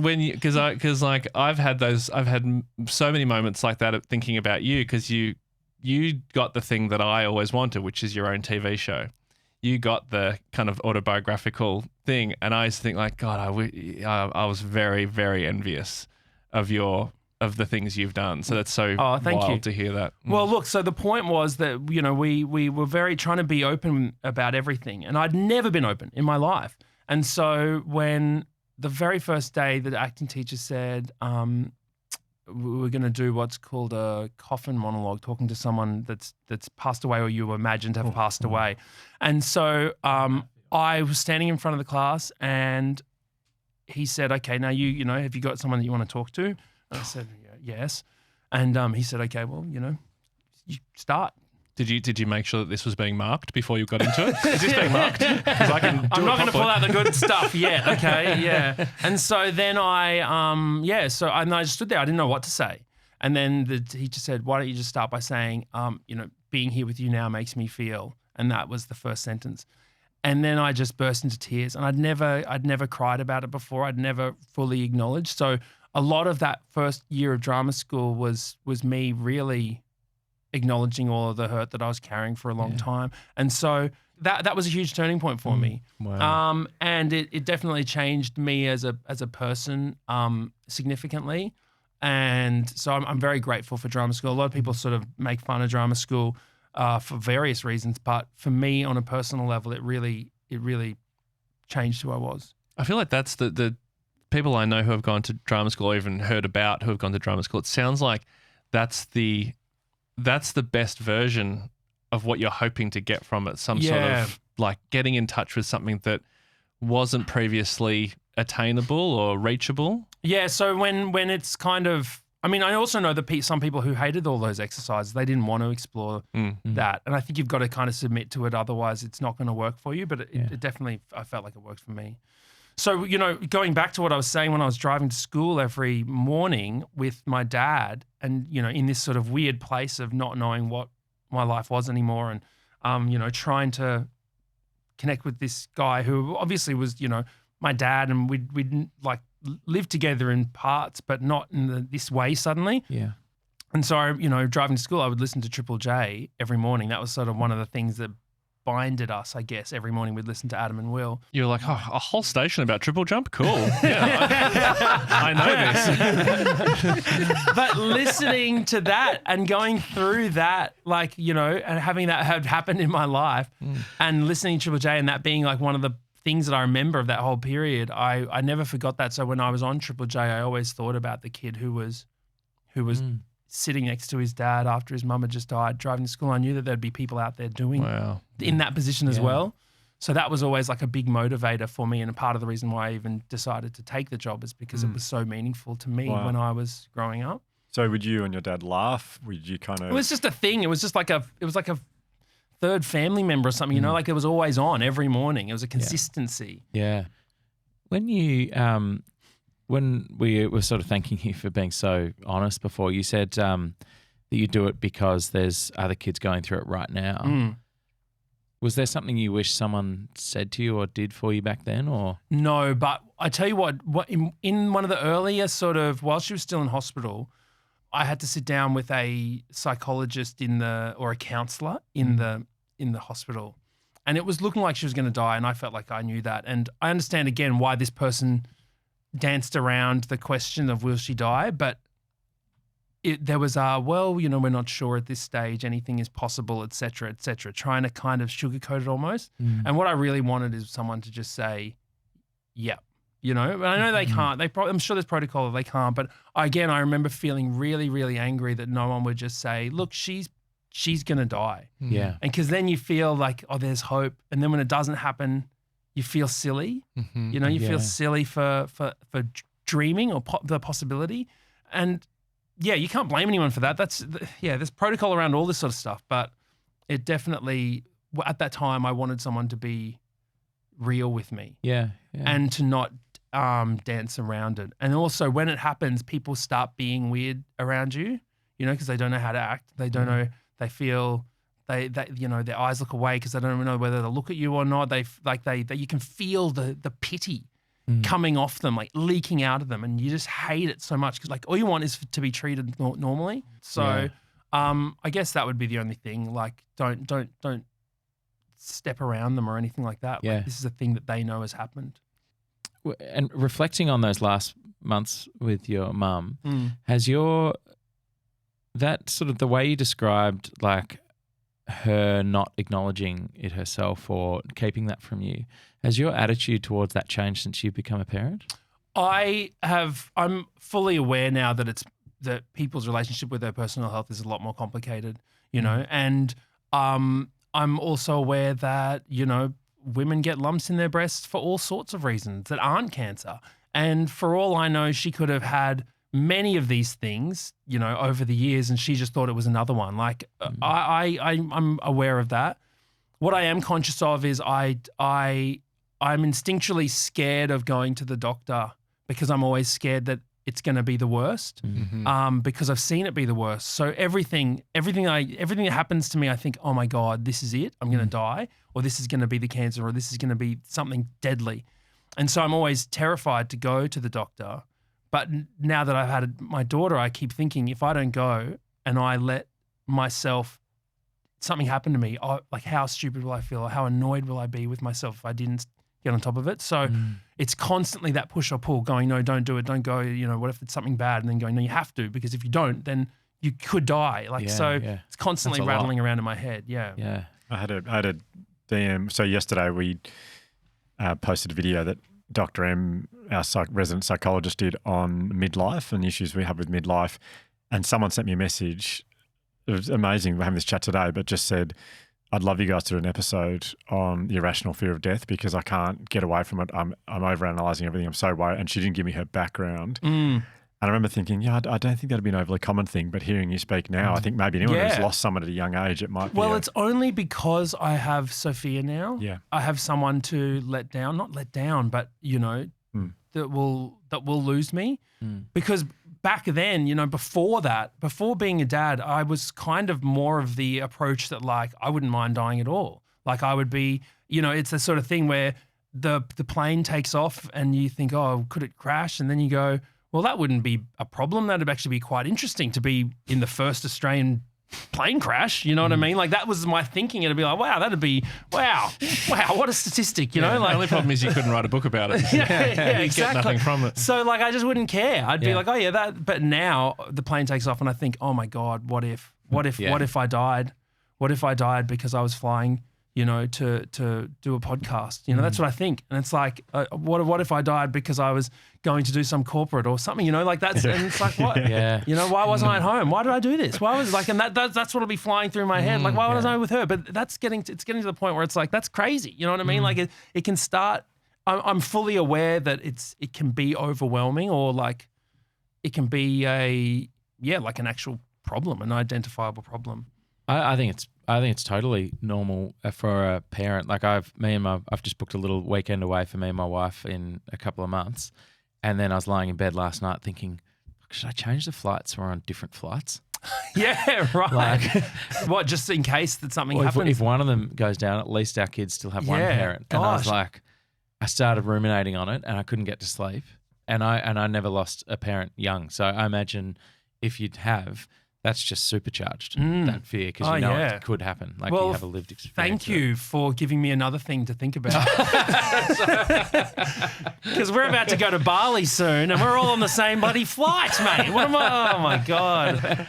I've had so many moments like that of thinking about you, because you got the thing that I always wanted, which is your own TV show. You got the kind of autobiographical thing, and I used to think like, God, I was very, very envious of the things you've done. So that's so wild to hear that. Well, look, so the point was that, we were very trying to be open about everything, and I'd never been open in my life. And so when the very first day the acting teacher said, we're going to do what's called a coffin monologue, talking to someone that's passed away or you imagine to have passed away. And so I was standing in front of the class, and he said, okay, now have you got someone that you want to talk to? And I said, yes. And he said, okay, well, you start. Did you make sure that this was being marked before you got into it? Is this being marked? Because I'm not going to pull out the good stuff yet. Okay, yeah. And so then I just stood there. I didn't know what to say. And then the teacher said, why don't you just start by saying, being here with you now makes me feel. And that was the first sentence. And then I just burst into tears. And I'd never cried about it before. I'd never fully acknowledged. So a lot of that first year of drama school was me really acknowledging all of the hurt that I was carrying for a long time. And so that was a huge turning point for me. Wow. And it definitely changed me as a person significantly. And so I'm very grateful for drama school. A lot of people sort of make fun of drama school for various reasons, but for me on a personal level, it really changed who I was. I feel like that's the people I know who have gone to drama school or even heard about who have gone to drama school. It sounds like that's the best version of what you're hoping to get from it. Some sort of like getting in touch with something that wasn't previously attainable or reachable. Yeah. So when it's kind of, I also know that some people who hated all those exercises, they didn't want to explore that. And I think you've got to kind of submit to it. Otherwise it's not going to work for you. But it definitely, I felt like it worked for me. So, going back to what I was saying when I was driving to school every morning with my dad and, in this sort of weird place of not knowing what my life was anymore and, trying to connect with this guy who obviously was, my dad, and we'd like lived together in parts, but not in this way suddenly. Yeah. And so, driving to school, I would listen to Triple J every morning. That was sort of one of the things that binded us, I guess. Every morning we'd listen to Adam and Will. You're like, oh, a whole station about triple jump? Cool. Yeah, I know this. But listening to that and going through that, like, and having that have happened in my life and listening to Triple J and that being like one of the things that I remember of that whole period, I never forgot that. So when I was on Triple J, I always thought about the kid who was sitting next to his dad after his mum had just died, driving to school. I knew that there'd be people out there doing in that position as well. So that was always like a big motivator for me, and a part of the reason why I even decided to take the job is because it was so meaningful to me when I was growing up. So would you and your dad laugh? Would you kind of... It was just a thing. It was like a third family member or something, like it was always on every morning. It was a consistency. Yeah. When you... When we were sort of thanking you for being so honest before, you said that you do it because there's other kids going through it right now. Was there something you wish someone said to you or did for you back then? Or no, but I tell you what in one of the earlier sort of, while she was still in hospital, I had to sit down with a psychologist or a counsellor in the hospital, and it was looking like she was going to die, and I felt like I knew that, and I understand again why this person danced around the question of will she die, but there was well, we're not sure at this stage, anything is possible, et cetera, trying to kind of sugarcoat it almost. And what I really wanted is someone to just say, yeah, but I know they can't. I'm sure there's protocol that they can't. But again, I remember feeling really, really angry that no one would just say, look, she's going to die. Yeah. And because then you feel like, oh, there's hope. And then when it doesn't happen, you feel silly. You feel silly for dreaming or the possibility. And yeah, you can't blame anyone for that. There's protocol around all this sort of stuff. But it definitely, at that time, I wanted someone to be real with me. Yeah. And to not dance around it. And also when it happens, people start being weird around you, because they don't know how to act. They don't know, they feel, they their eyes look away because they don't know whether to look at you or not. You can feel the pity coming off them, like leaking out of them, and you just hate it so much because like all you want is to be treated normally. So I guess that would be the only thing. Like don't step around them or anything like that. Yeah. Like, this is a thing that they know has happened. And reflecting on those last months with your mum, has that sort of the way you described like her not acknowledging it herself or keeping that from you, has your attitude towards that changed since you've become a parent? I'm fully aware now that people's relationship with their personal health is a lot more complicated, and I'm also aware that, women get lumps in their breasts for all sorts of reasons that aren't cancer. And for all I know, she could have had many of these things, over the years, and she just thought it was another one. Like I'm aware of that. What I am conscious of is I'm instinctually scared of going to the doctor because I'm always scared that it's going to be the worst, because I've seen it be the worst. So everything that happens to me, I think, oh my God, this is it. I'm going to die, or this is going to be the cancer, or this is going to be something deadly. And so I'm always terrified to go to the doctor. But now that I've had my daughter, I keep thinking, if I don't go and I let something happen to me, like how stupid will I feel? Or how annoyed will I be with myself if I didn't get on top of it? So it's constantly that push or pull going, no, don't do it. Don't go. What if it's something bad? And then going, no, you have to, because if you don't, then you could die. It's constantly rattling around in my head. Yeah. Yeah. I had a DM. So yesterday we posted a video that Dr. M, our resident psychologist, did on midlife and issues we have with midlife. And someone sent me a message. It was amazing. We're having this chat today, but just said, I'd love you guys to do an episode on the irrational fear of death because I can't get away from it. I'm overanalyzing everything. I'm so worried. And she didn't give me her background. And I remember thinking, I don't think that'd be an overly common thing. But hearing you speak now, I think maybe anyone who's lost someone at a young age, it might be. Well, it's only because I have Sophia now. Yeah. I have someone to not let down, but that will lose me. Because back then, before being a dad, I was kind of more of the approach that like I wouldn't mind dying at all. Like I would be, it's the sort of thing where the plane takes off and you think, oh, could it crash? And then you go, well, that wouldn't be a problem. That'd actually be quite interesting to be in the first Australian plane crash. You know what I mean? Like that was my thinking. It'd be like, wow, what a statistic, The only problem is you couldn't write a book about it. Exactly. Get nothing from it. So like, I just wouldn't care. I'd be like, oh yeah, that. But now the plane takes off and I think, oh my God, what if I died? What if I died because I was flying, to do a podcast? That's what I think. And it's like, what if I died because I was going to do some corporate or something, like that's, and it's like, what? Why wasn't I at home? Why did I do this? Why was and that's what'll be flying through my head. Like, why was I with her? But it's getting to the point where it's like, that's crazy. You know what I mean? Like it can start, I'm fully aware that it can be overwhelming or like it can be like an actual problem, an identifiable problem. I think it's totally normal for a parent. Like I've just booked a little weekend away for me and my wife in a couple of months, and then I was lying in bed last night thinking, should I change the flights? We're on different flights. Yeah, right. Like, what? Just in case that something happens. If one of them goes down, at least our kids still have one parent. And I was like, I started ruminating on it, and I couldn't get to sleep. And I never lost a parent young, so I imagine if you'd have, that's just supercharged, that fear, because Oh, you know yeah. it could happen. Like Well, you have a lived experience. Thank of it. you for giving me another thing to think about. Because we're about to go to Bali soon and we're all on the same bloody flight, mate. What am I? Oh, my God.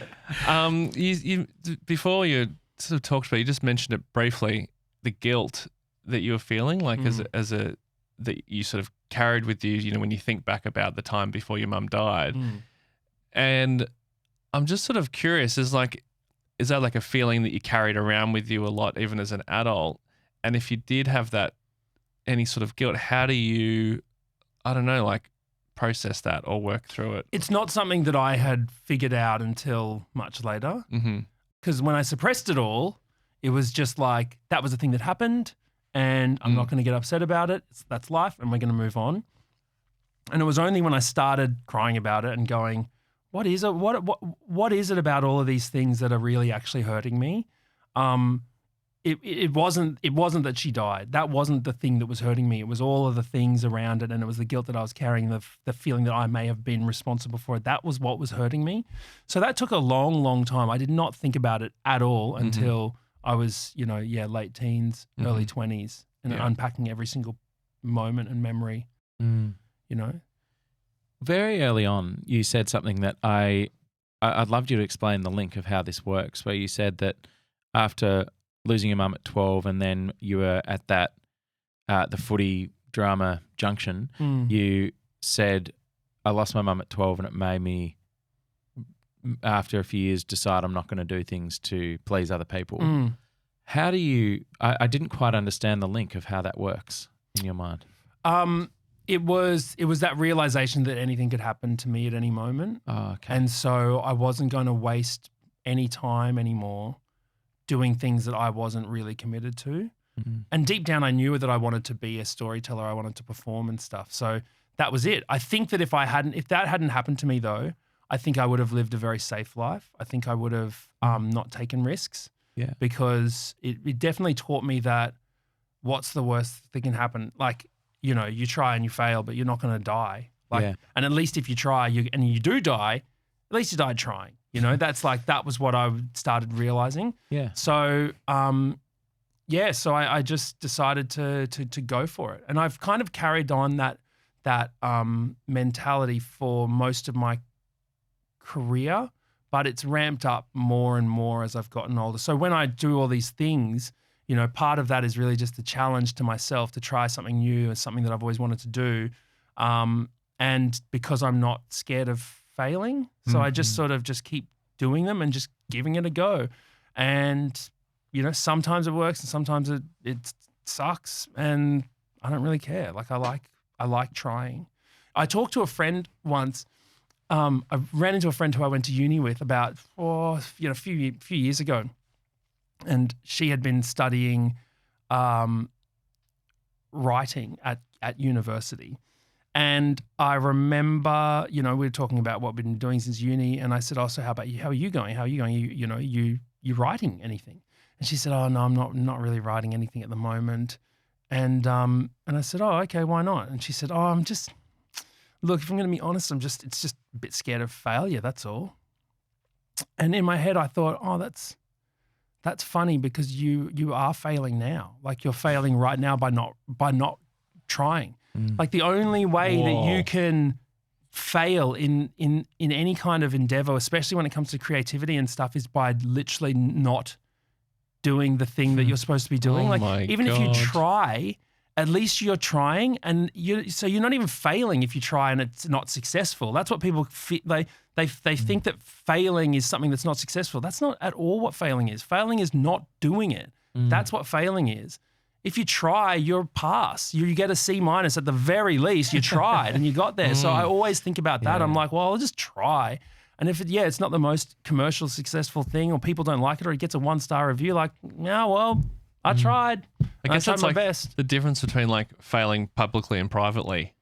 You before you sort of talked about, you just mentioned it briefly, the guilt that you were feeling, like as a that you sort of carried with you, you know, when you think back about the time before your mum died. And I'm just sort of curious, is that like a feeling that you carried around with you a lot, even as an adult? And if you did have that, any sort of guilt, how do you, I don't know, like process that or work through it? It's not something that I had figured out until much later. Because when I suppressed it all, it was just like, that was the thing that happened and I'm not going to get upset about it. That's life and we're going to move on. And it was only when I started crying about it and going, what is it? What is it about all of these things that are really actually hurting me? It wasn't that she died. That wasn't the thing that was hurting me. It was all of the things around it, and it was the guilt that I was carrying, the feeling that I may have been responsible for it. That was what was hurting me. So that took a long, long time. I did not think about it at all until I was, late teens, early 20s, and unpacking every single moment and memory. Very early on, you said something that I'd love you to explain the link of how this works, where you said that after losing your mum at 12 and then you were at that, the footy drama junction, you said, I lost my mum at 12 and it made me, after a few years, decide I'm not going to do things to please other people. How do you, I didn't quite understand the link of how that works in your mind. It was that realization that anything could happen to me at any moment. Oh, okay. And so I wasn't going to waste any time anymore doing things that I wasn't really committed to. And deep down, I knew that I wanted to be a storyteller. I wanted to perform and stuff. So that was it. I think that if that hadn't happened to me though, I think I would have lived a very safe life. I think I would have not taken risks. Yeah. Because it definitely taught me that what's the worst that can happen? Like, you try and you fail, but you're not going to die. And at least if you try and you do die, at least you died trying. That was what I started realizing. Yeah. So, so I just decided to go for it. And I've kind of carried on that mentality for most of my career, but it's ramped up more and more as I've gotten older. So when I do all these things, part of that is really just a challenge to myself to try something new and something that I've always wanted to do. And because I'm not scared of failing, so I just sort of just keep doing them and just giving it a go. And, sometimes it works and sometimes it sucks and I don't really care. Like I like trying. I talked to a friend once. I ran into a friend who I went to uni with about, a few years ago. And she had been studying writing at university. And I remember, we were talking about what we've been doing since uni. And I said, oh, so how about you? How are you going? How are you going? You writing anything? And she said, oh, no, I'm not really writing anything at the moment. And I said, oh, okay, why not? And she said, oh, look, if I'm going to be honest, it's just a bit scared of failure. That's all. And in my head, I thought, oh, that's funny because you are failing now. Like you're failing right now by not trying. Like the only way that you can fail in any kind of endeavor, especially when it comes to creativity and stuff, is by literally not doing the thing that you're supposed to be doing. Even if you try, at least you're trying, and so you're not even failing if you try and it's not successful. That's what people they think that failing is something that's not successful. That's not at all what failing is. Failing is not doing it. That's what failing is. If you try, you're pass. You get a C- at the very least. You tried and you got there. So I always think about that. I'm like, well, I'll just try. And if it's not the most commercial successful thing, or people don't like it, or it gets a 1-star review, like, no, well, I tried. I guess tried that's my like best. the difference between like failing publicly and privately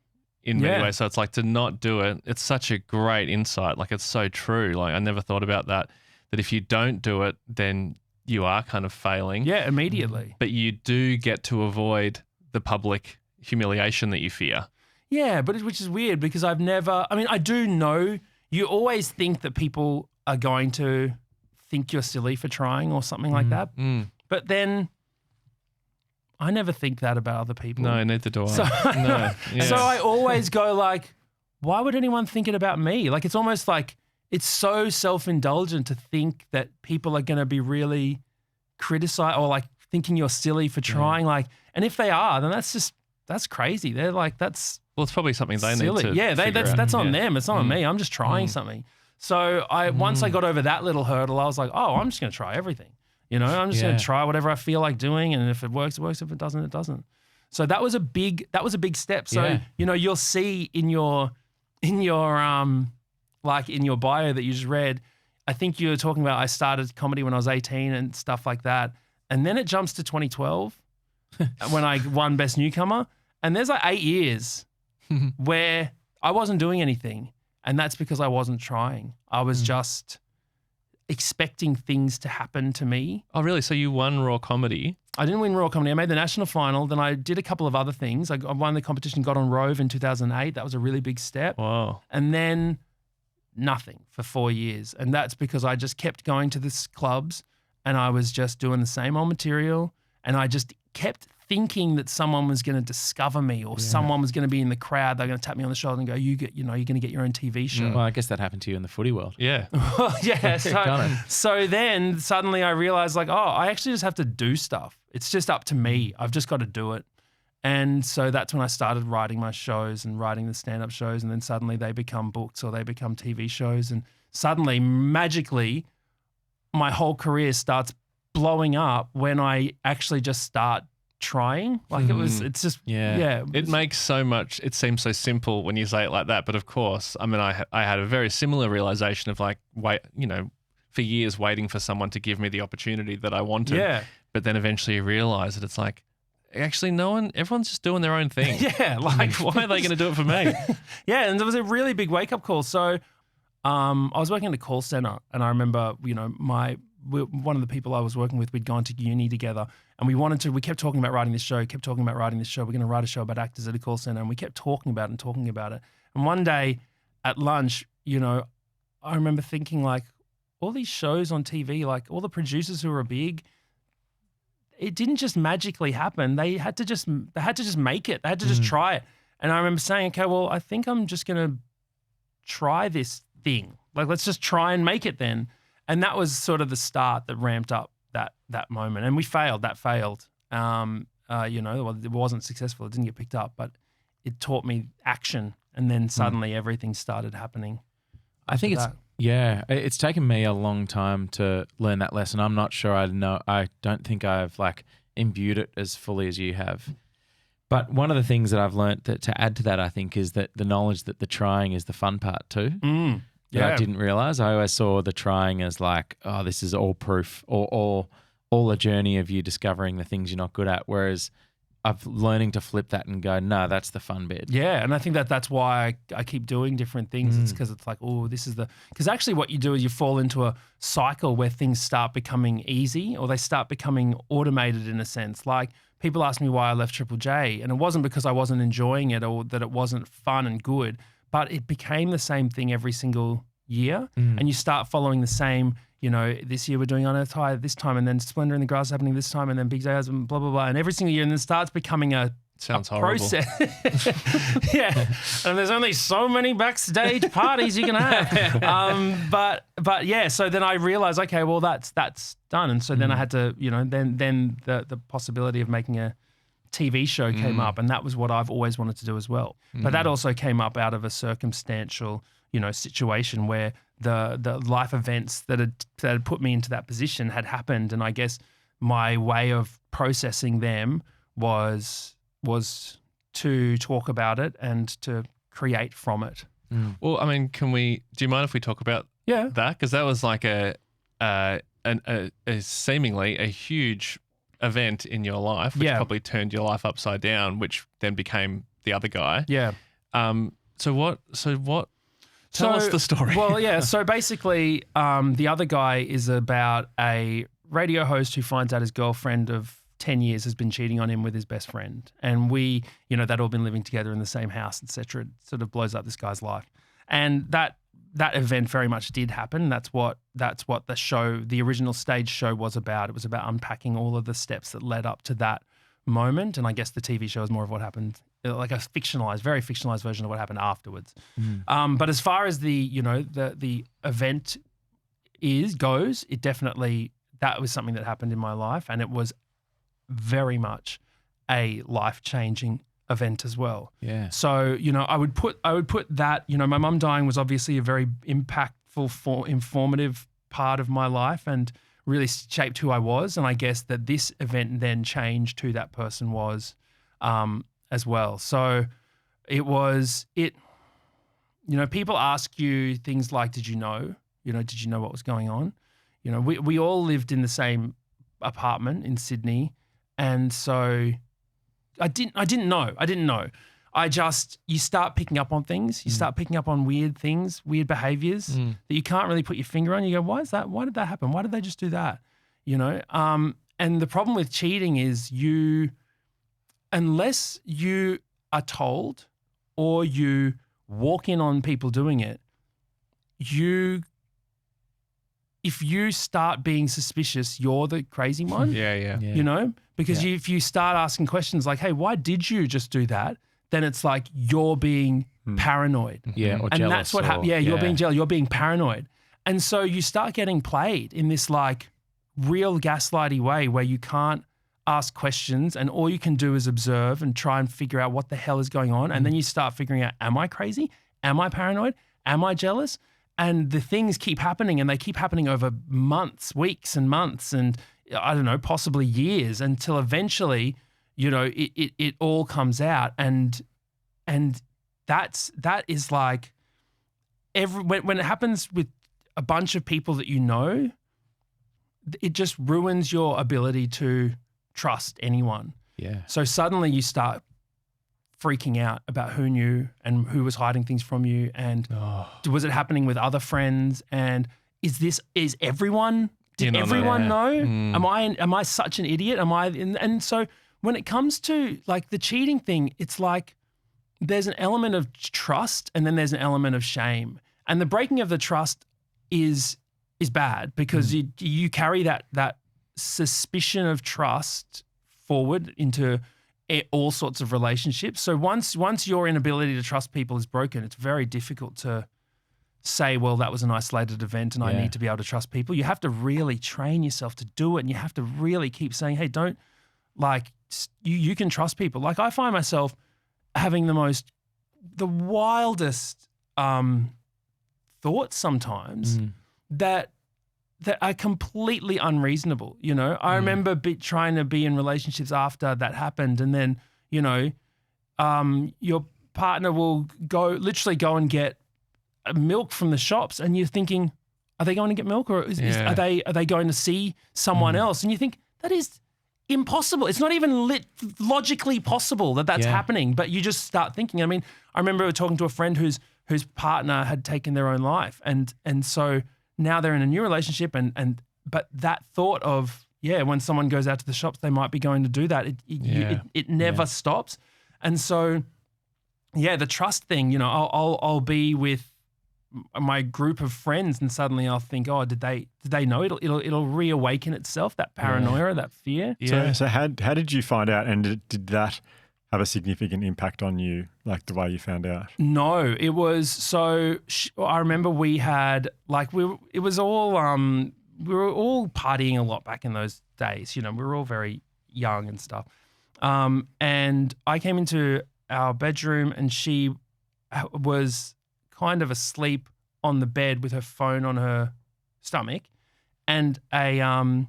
in many ways. So it's like to not do it. It's such a great insight. Like it's so true. Like I never thought about that if you don't do it, then you are kind of failing. Yeah, immediately. But you do get to avoid the public humiliation that you fear. Yeah, but which is weird because I do know, you always think that people are going to think you're silly for trying or something like that. But then I never think that about other people. No, neither do I. So, no. Yeah. so I always go like, why would anyone think it about me? Like, it's almost like it's so self-indulgent to think that people are going to be really criticized or like thinking you're silly for trying. Like, and if they are, then that's crazy. They're like, that's well, it's probably something they silly. need to figure out. That's on them. It's not on me. I'm just trying something. So once I got over that little hurdle, I was like, oh, I'm just going to try everything. You know, I'm just going to try whatever I feel like doing, and if it works, it works. If it doesn't, it doesn't. So that was a big step. So you know, you'll see in your like in your bio that you just read, I think you were talking about I started comedy when I was 18 and stuff like that, and then it jumps to 2012 when I won Best Newcomer, and there's like 8 years where I wasn't doing anything, and that's because I wasn't trying. I was just expecting things to happen to me. Oh, really? So you won Raw Comedy? I didn't win Raw Comedy. I made the national final. Then I did a couple of other things. I won the competition, got on Rove in 2008. That was a really big step. Wow. And then nothing for 4 years. And that's because I just kept going to these clubs and I was just doing the same old material. And I just kept thinking that someone was going to discover me or someone was going to be in the crowd. They're going to tap me on the shoulder and go, you're going to get your own TV show. Well, I guess that happened to you in the footy world. Yeah. Yeah. Kinda. So then suddenly I realized like, oh, I actually just have to do stuff. It's just up to me. I've just got to do it. And so that's when I started writing my shows and writing the stand-up shows. And then suddenly they become books or they become TV shows. And suddenly, magically, my whole career starts blowing up when I actually just start trying. Like it's just, It makes so much, it seems so simple when you say it like that. But of course, I mean, I had a very similar realization of like, for years waiting for someone to give me the opportunity that I wanted. Yeah. But then eventually you realize that it's like, actually everyone's just doing their own thing. Yeah. Like, why are they going to do it for me? Yeah. And there was a really big wake-up call. So I was working in a call center and I remember, one of the people I was working with, we'd gone to uni together and we kept talking about writing this show. We're going to write a show about actors at a call center. And we kept talking about it. And one day at lunch, I remember thinking like all these shows on TV, like all the producers who were big, it didn't just magically happen. They had to just make it. They had to just try it. And I remember saying, okay, well, I think I'm just going to try this thing. Like, let's just try and make it then. And that was sort of the start that ramped up that moment. And we failed. That failed. It wasn't successful. It didn't get picked up, but it taught me action. And then suddenly everything started happening. I think it's taken me a long time to learn that lesson. I'm not sure I don't think I've like imbued it as fully as you have. But one of the things that I've learned to add to that, I think, is that the knowledge that the trying is the fun part too. That I didn't realize. I always saw the trying as like, oh, this is all proof or all a journey of you discovering the things you're not good at. Whereas I'm learning to flip that and go, no, that's the fun bit. Yeah, and I think that's why I keep doing different things. It's because it's like, oh, because actually what you do is you fall into a cycle where things start becoming easy or they start becoming automated in a sense. Like people ask me why I left Triple J, and it wasn't because I wasn't enjoying it or that it wasn't fun and good, but it became the same thing every single year. And you start following the same, this year we're doing Unearthed High this time, and then Splendor in the Grass happening this time, and then Big Day and blah, blah, blah. And every single year, and then it starts becoming a process. Yeah. And there's only so many backstage parties you can have. But yeah, so then I realized, okay, well, that's done. And so then I had to, then the possibility of making a TV show came up, and that was what I've always wanted to do as well. But that also came up out of a circumstantial, situation where the life events that had put me into that position had happened, and I guess my way of processing them was to talk about it and to create from it. Well, I mean, do you mind if we talk about that? Because that was like a seemingly a huge event in your life, which probably turned your life upside down, which then became the other guy. Yeah. So what? Tell us the story. Well, yeah. So basically, the other guy is about a radio host who finds out his girlfriend of 10 years has been cheating on him with his best friend. And they'd all been living together in the same house, etc. It sort of blows up this guy's life. And that that event very much did happen. That's what the original stage show was about. It was about unpacking all of the steps that led up to that moment. And I guess the TV show is more of what happened, like a very fictionalized version of what happened afterwards. But as far as the event goes, it definitely, that was something that happened in my life, and it was very much a life-changing event as well. Yeah. So, I would put that, my mum dying was obviously a very impactful, informative part of my life and really shaped who I was. And I guess that this event then changed who that person was as well. So people ask you things like, did you know what was going on? We all lived in the same apartment in Sydney. And so I didn't know. You start picking up on things. You start picking up on weird things, weird behaviors that you can't really put your finger on. You go, why is that? Why did that happen? Why did they just do that? And the problem with cheating is unless you are told or you walk in on people doing it, if you start being suspicious, you're the crazy one. Yeah. Because if you start asking questions like, hey, why did you just do that? Then it's like you're being paranoid. Yeah, or and jealous. that's what happens. Yeah, you're being jealous. You're being paranoid. And so you start getting played in this like real gaslighty way where you can't ask questions and all you can do is observe and try and figure out what the hell is going on. And then you start figuring out, am I crazy? Am I paranoid? Am I jealous? And the things keep happening, and they keep happening over months, weeks and months, and I don't know, possibly years, until eventually, it all comes out. And that is like when it happens with a bunch of people that it just ruins your ability to trust anyone. Yeah. So suddenly you start freaking out about who knew and who was hiding things from you, and was it happening with other friends, and is everyone did everyone know? Am I such an idiot? And so when it comes to like the cheating thing, it's like there's an element of trust and then there's an element of shame, and the breaking of the trust is bad because you carry that suspicion of trust forward into all sorts of relationships. So once your inability to trust people is broken, it's very difficult to say, well, that was an isolated event and I need to be able to trust people. You have to really train yourself to do it, and you have to really keep saying, hey, don't, like, you can trust people. Like, I find myself having the wildest thoughts sometimes that are completely unreasonable. I remember trying to be in relationships after that happened, and then your partner will literally go and get milk from the shops, and you're thinking, are they going to get milk, or are they going to see someone else? And you think that is impossible. It's not even logically possible that's happening, but you just start thinking. I mean, I remember talking to a friend whose partner had taken their own life, and so now they're in a new relationship, but that thought of, when someone goes out to the shops, they might be going to do that. It never stops. And so, the trust thing, I'll be with my group of friends and suddenly I'll think, oh, did they know? It'll reawaken itself, that paranoia, that fear. Yeah. So how did you find out, and did that have a significant impact on you, like the way you found out? No, it was I remember we had we were all partying a lot back in those days. We were all very young and stuff. And I came into our bedroom and she was kind of asleep on the bed with her phone on her stomach and a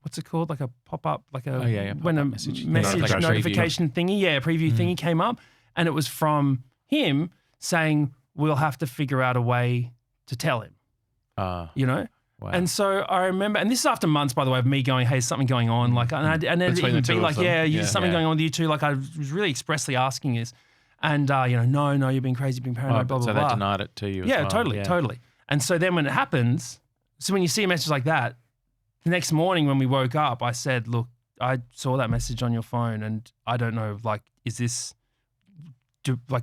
what's it called? Like a pop-up, like a when a message notification thingy, preview thingy came up, and it was from him saying we'll have to figure out a way to tell him. Wow. And so I remember, and this is after months, by the way, of me going, hey, is something going on? Like, and then it even be like, there's something going on with you too. Like, I was really expressly asking this, and no, you're being crazy, being paranoid, blah, blah, blah. So they denied it to you as well. Totally. And so then when it happens, so when you see a message like that, the next morning when we woke up, I said, look, I saw that message on your phone and I don't know, like,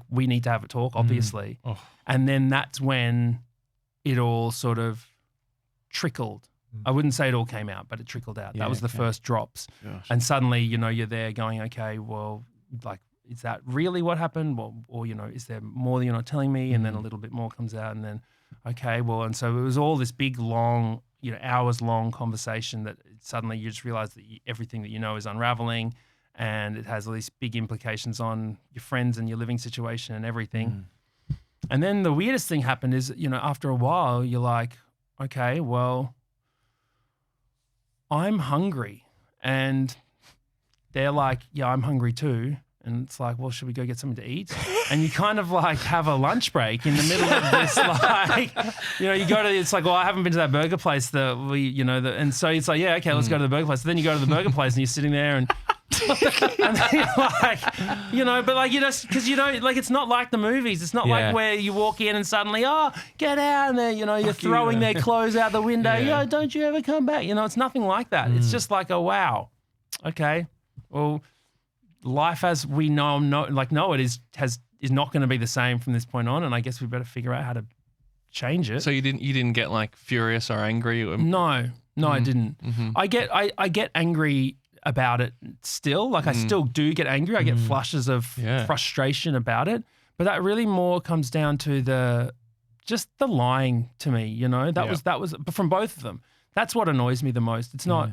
we need to have a talk, obviously. And then that's when it all sort of trickled. I wouldn't say it all came out, but it trickled out. Yeah, that was the okay. first drops. Gosh. And suddenly, you're there going, okay, well, like, is that really what happened? Well, or, is there more that you're not telling me? And then a little bit more comes out, and then, okay, well, and so it was all this big, long, hours long conversation that suddenly you just realize that everything that you know is unraveling, and it has all these big implications on your friends and your living situation and everything. And then the weirdest thing happened is, after a while, you're like, okay, well, I'm hungry. And they're like, yeah, I'm hungry too. And it's like, well, should we go get something to eat? And you kind of like have a lunch break in the middle of this, like, you go to, it's like, well, I haven't been to that burger place that we, and so it's like, yeah, okay, let's go to the burger place. So then you go to the burger place and you're sitting there and then you're like, but like, because like, it's not like the movies. It's not like where you walk in and suddenly, oh, get out. And then, you're throwing their clothes out the window. Yeah. Don't you ever come back? It's nothing like that. It's just like, oh, wow. Okay. Well, life as we know it is not going to be the same from this point on, and I guess we better figure out how to change it. So you didn't get like furious or angry? No, I didn't. Mm-hmm. I get angry about it still. Like I still do get angry. I get flushes of frustration about it, but that really more comes down to the lying to me. That was from both of them. That's what annoys me the most. It's not.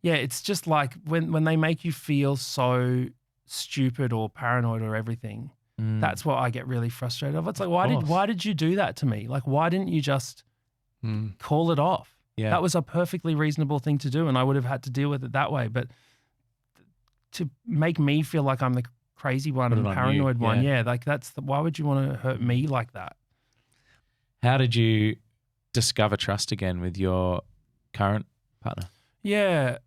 Yeah, it's just like when they make you feel so stupid or paranoid or everything. That's what I get really frustrated of. It's like, why did you do that to me? Like, why didn't you just call it off? Yeah. That was a perfectly reasonable thing to do, and I would have had to deal with it that way. But to make me feel like I'm the crazy one Put and it on paranoid you, one, yeah. like why would you want to hurt me like that? How did you discover trust again with your current partner? Yeah.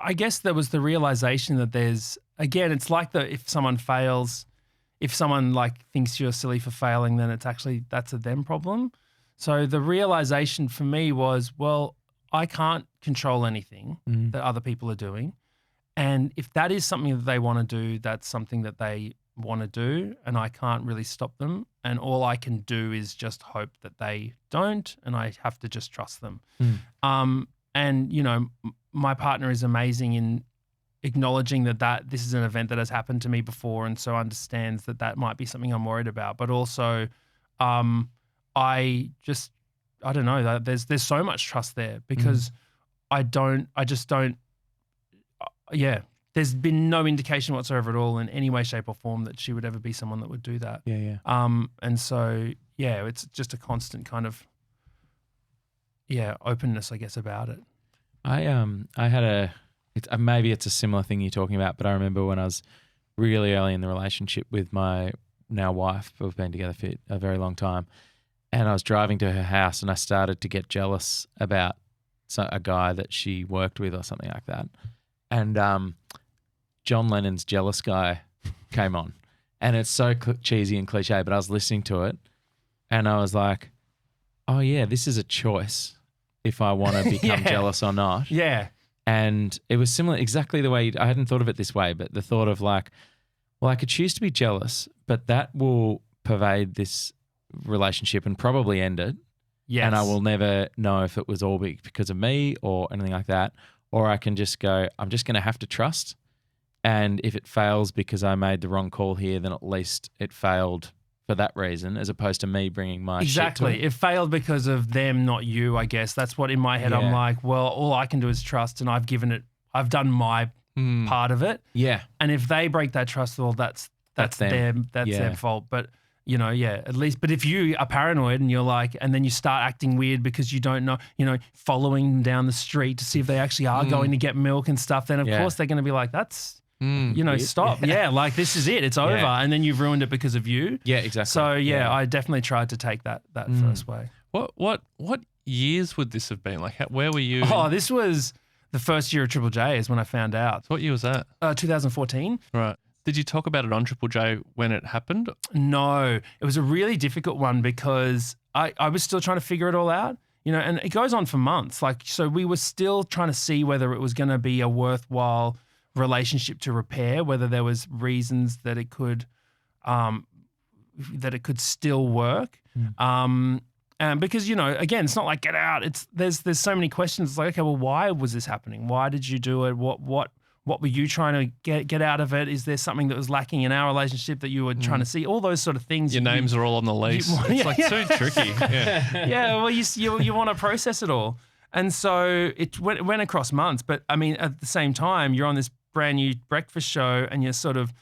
I guess there was the realization that it's like if someone fails, if someone like thinks you're silly for failing, then that's a them problem. So the realization for me was, well, I can't control anything that other people are doing. And if that is something that they want to do, that's something that they want to do, and I can't really stop them. And all I can do is just hope that they don't, and I have to just trust them. And, my partner is amazing in acknowledging that this is an event that has happened to me before, and so understands that might be something I'm worried about. But also, I don't know, there's so much trust there because there's been no indication whatsoever at all in any way, shape or form that she would ever be someone that would do that. Yeah. And so, it's just a constant kind of, openness, I guess, about it. I had maybe it's a similar thing you're talking about, but I remember when I was really early in the relationship with my now wife, we've been together for a very long time, and I was driving to her house and I started to get jealous about a guy that she worked with or something like that. And John Lennon's Jealous Guy came on, and it's so cheesy and cliche, but I was listening to it and I was like, oh yeah, this is a choice if I want to become jealous or not. Yeah. And it was similar, exactly the way, I hadn't thought of it this way, but the thought of like, well, I could choose to be jealous, but that will pervade this relationship and probably end it. Yes. And I will never know if it was all because of me or anything like that. Or I can just go, I'm just going to have to trust. And if it fails because I made the wrong call here, then at least it failed for that reason, as opposed to me bringing my exactly. shit to it. It failed because of them, not you, I guess. That's what in my head I'm like, well, all I can do is trust, and I've done my part of it. Yeah. And if they break that trust, well, that's them. That's their fault. But at least. But if you are paranoid and you're like, and then you start acting weird because you don't know, following them down the street to see if they actually are going to get milk and stuff, then of course they're going to be like, that's. Stop. Yeah, like this is it. It's over. And then you've ruined it because of you. Yeah, exactly. So I definitely tried to take that first way. What years would this have been? Like, where were you? Oh, this was the first year of Triple J is when I found out. What year was that? 2014. Right. Did you talk about it on Triple J when it happened? No, it was a really difficult one because I was still trying to figure it all out. And it goes on for months. Like, so we were still trying to see whether it was going to be a worthwhile relationship to repair, whether there was reasons that it could that it could still work. And because, again, it's not like get out. There's so many questions. It's like, okay, well, why was this happening? Why did you do it? What were you trying to get out of it? Is there something that was lacking in our relationship that you were trying to see? All those sort of things. Your names are all on the lease. It's like so tricky. Yeah. Yeah, well, you want to process it all. And so it went across months. But, I mean, at the same time, you're on this brand new breakfast show and you're sort of,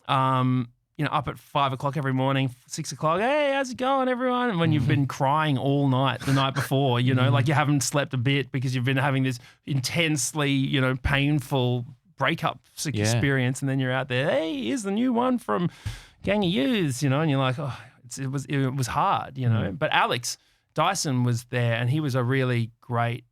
up at 5 o'clock every morning, 6 o'clock. Hey, how's it going, everyone? And when you've been crying all night the night before, like you haven't slept a bit because you've been having this intensely, painful breakup experience. And then you're out there, hey, here's the new one from Gang of Youths, and you're like, oh, it was hard, But Alex Dyson was there and he was a really great,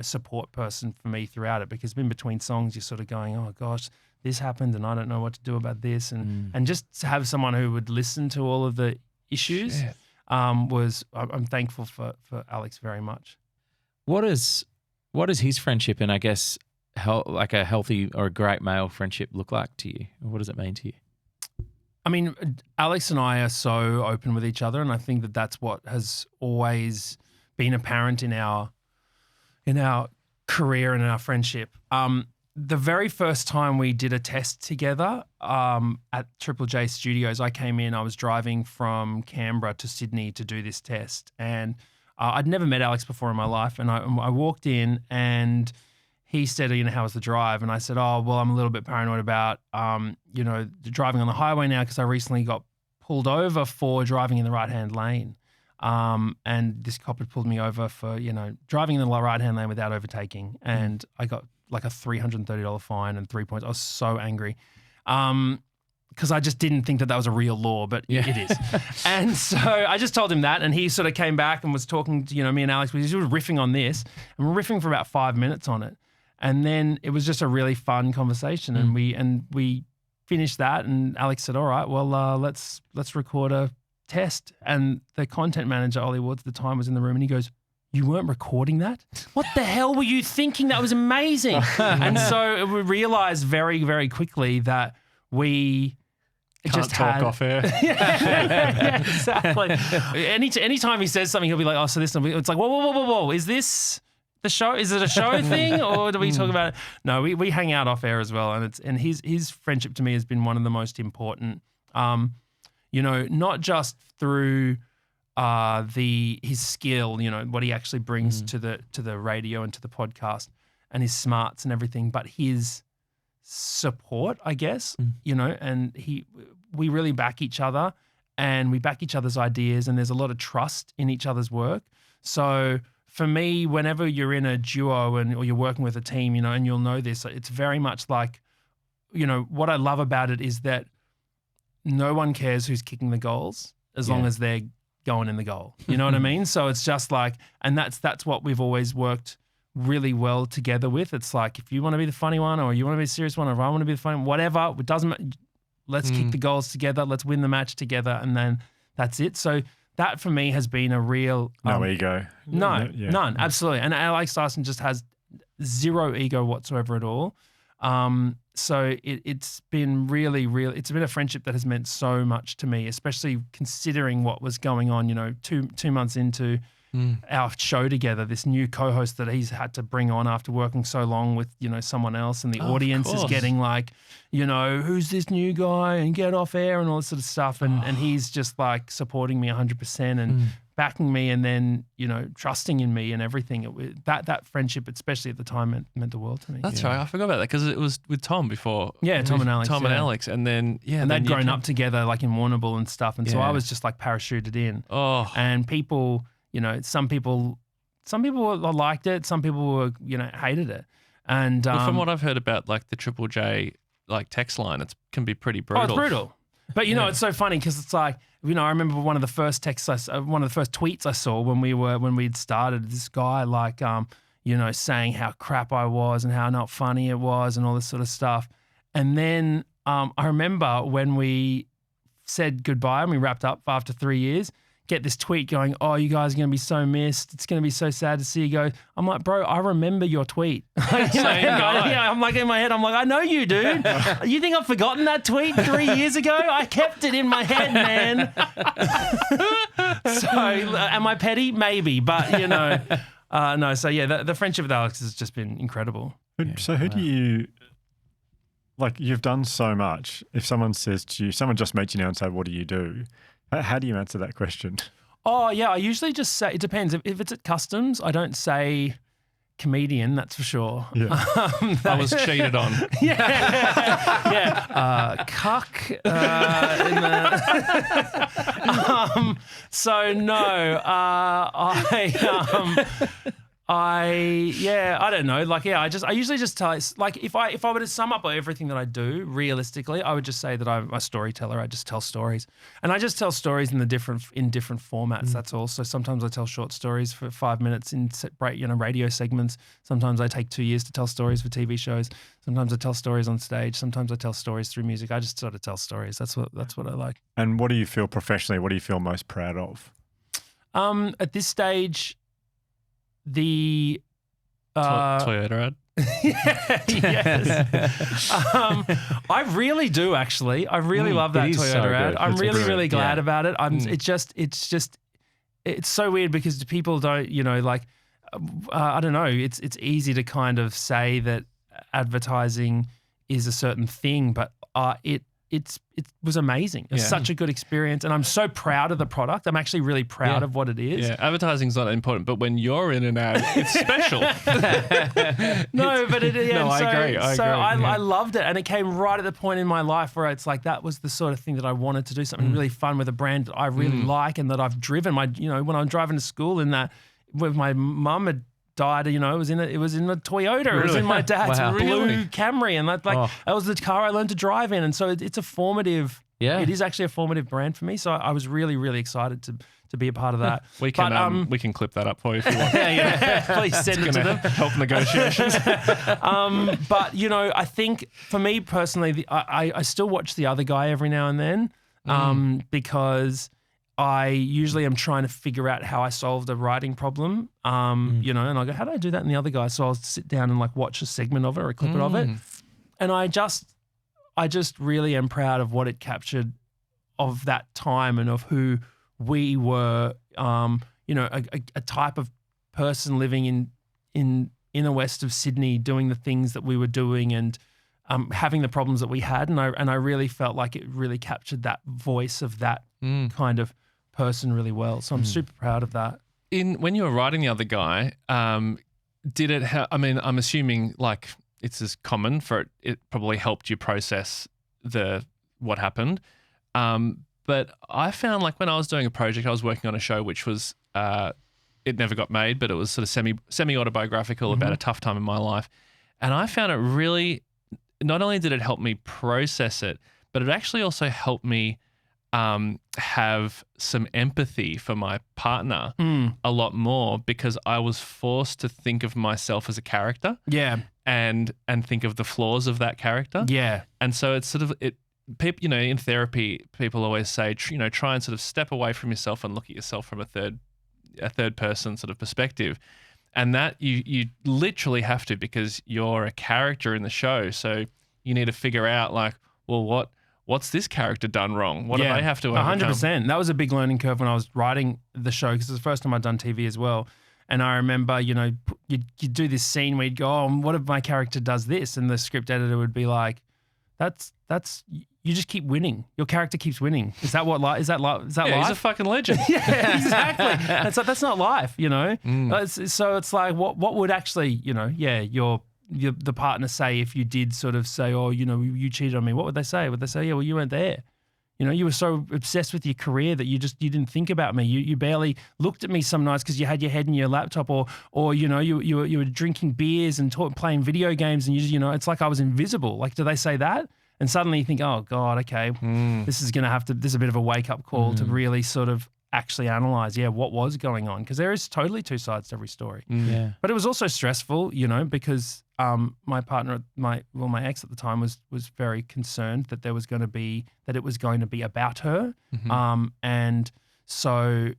support person for me throughout it, because in between songs you're sort of going, oh gosh, this happened and I don't know what to do about this. And just to have someone who would listen to all of the issues I'm thankful for Alex very much. What is his friendship and I guess like a healthy or a great male friendship look like to you? What does it mean to you? I mean, Alex and I are so open with each other, and I think that that's what has always been apparent in our career and in our friendship. The very first time we did a test together at Triple J Studios, I came in, I was driving from Canberra to Sydney to do this test. And I'd never met Alex before in my life. And I walked in and he said, how was the drive? And I said, oh, well, I'm a little bit paranoid about, driving on the highway now because I recently got pulled over for driving in the right-hand lane. And this cop had pulled me over for, driving in the right-hand lane without overtaking. And I got like a $330 fine and 3 points. I was so angry because I just didn't think that was a real law, but it is. And so I just told him that, and he sort of came back and was talking to, me and Alex, we were riffing on this, and we're riffing for about 5 minutes on it. And then it was just a really fun conversation, and we finished that, and Alex said, all right, well, let's record a test. And the content manager, Ollie Ward, at the time was in the room, and he goes, you weren't recording that? What the hell were you thinking? That was amazing. And so we realized very, very quickly that we can't talk off air. Yeah, exactly. Anytime he says something, he'll be like, oh, so this, it's like, whoa. Is this the show? Is it a show thing, or do we talk about it? No, we hang out off air as well. And his friendship to me has been one of the most important, not just through his skill, what he actually brings to the radio and to the podcast, and his smarts and everything, but his support, I guess, and we really back each other, and we back each other's ideas, and there's a lot of trust in each other's work. So for me, whenever you're in a duo or you're working with a team, and you'll know this, it's very much like, what I love about it is that no one cares who's kicking the goals as long as they're going in the goal. You know what I mean? So it's just like, and that's what we've always worked really well together with. It's like, if you want to be the funny one, or you want to be the serious one, or if I want to be the funny one, whatever, it doesn't matter. Let's kick the goals together. Let's win the match together. And then that's it. So that for me has been a real... no ego. None. Absolutely. And Alex Dyson just has zero ego whatsoever at all. So it's been really, it's been a friendship that has meant so much to me, especially considering what was going on, 2 months into our show together, this new co-host that he's had to bring on after working so long with, someone else, and the audience is getting like, who's this new guy, and get off air and all this sort of stuff. And he's just like supporting me 100% and backing me, and then, trusting in me and everything. That friendship, especially at the time, meant the world to me. That's right. I forgot about that because it was with Tom before. Yeah, Tom and Alex. And Alex. And then, and they'd grown up together like in Warrnambool and stuff. And so I was just like parachuted in. Oh. And people, some people liked it. Some people were, hated it. And from what I've heard about like the Triple J like text line, it can be pretty brutal. Oh, it's brutal. But it's so funny because it's like, I remember one of the first one of the first tweets I saw when we'd started, this guy like, saying how crap I was and how not funny it was and all this sort of stuff. And then I remember when we said goodbye and we wrapped up after 3 years, get this tweet going, oh, you guys are going to be so missed. It's going to be so sad to see you go. I'm like, bro, I remember your tweet. I'm like in my head, I'm like, I know you, dude. You think I've forgotten that tweet 3 years ago? I kept it in my head, man. So am I petty? Maybe, but no. So yeah, the friendship with Alex has just been incredible. So who do you, like, you've done so much. If someone says to you, someone just meets you now and say, what do you do? How do you answer that question? Oh, yeah. I usually just say, it depends. If it's at customs, I don't say comedian, that's for sure. Yeah. I was cheated on. Cuck. So no, I don't know. Like, yeah, I usually just tell, like, if I were to sum up everything that I do realistically, I would just say that I'm a storyteller. I just tell stories, and I just tell stories in different formats. That's all. So sometimes I tell short stories for 5 minutes in radio segments. Sometimes I take 2 years to tell stories for TV shows. Sometimes I tell stories on stage. Sometimes I tell stories through music. I just sort of tell stories. That's what I like. And what do you feel professionally? What do you feel most proud of? At this stage, the Toyota ad. Yes. I really do, actually. I really love that Toyota so ad. good. I'm It's really, brilliant. really glad about it. It's so weird because people don't, I don't know. It's easy to kind of say that advertising is a certain thing, but it was amazing. It was such a good experience, and I'm so proud of the product. I'm actually really proud of what it is. Yeah, advertising's not important, but when you're in an ad, it's special. No, but it. Yeah, No, I agree. I loved it, and it came right at the point in my life where it's like that was the sort of thing that I wanted to do, something really fun with a brand that I really like and that I've driven. When I'm driving to school in that, with my mum had died, it was in a Toyota. It was in my dad's blue Camry, and that was the car I learned to drive in. And so it's a formative. Yeah, it is actually a formative brand for me. So I was really, really excited to be a part of that. We can clip that up for you if you want. Please send it to them. Help negotiations. But I think for me personally, I still watch The Other Guy every now and then, because I usually am trying to figure out how I solved a writing problem, and I go, how did I do that in The Other Guy? So I'll sit down and watch a segment of it or a clip of it. And I just really am proud of what it captured of that time and of who we were, a type of person living in inner west of Sydney, doing the things that we were doing and having the problems that we had. And I really felt like it really captured that voice of that kind of person really well. So I'm super proud of that. When you were writing The Other Guy, did it I'm assuming it's as common for it probably helped you process what happened. But I found when I was doing a project, I was working on a show which was it never got made, but it was sort of semi-autobiographical about a tough time in my life. And I found it really, not only did it help me process it, but it actually also helped me have some empathy for my partner a lot more, because I was forced to think of myself as a character. Yeah. And think of the flaws of that character. Yeah. And so it's sort of people, in therapy, people always say, try and sort of step away from yourself and look at yourself from a third person sort of perspective. And that you literally have to, because you're a character in the show. So you need to figure out what's this character done wrong? What do they have to overcome? 100%. That was a big learning curve when I was writing the show, because it was the first time I'd done TV as well. And I remember, you do this scene where you'd go, oh, what if my character does this? And the script editor would be like, that's you just keep winning. Your character keeps winning. Is that life? He's a fucking legend. Yeah, exactly. That's not life, So it's like, what would actually, the partner say if you did sort of say, oh, you cheated on me? What would they say? Would they say, yeah, well, you weren't there. You were so obsessed with your career that you didn't think about me. You barely looked at me some nights because you had your head in your laptop, or you were drinking beers and playing video games, and it's like I was invisible. Do they say that? And suddenly you think, oh God, okay, this is a bit of a wake up call to really sort of actually analyze, what was going on, because there is totally two sides to every story. Yeah. But it was also stressful, because my partner, my ex at the time was very concerned that it was going to be about her, and So,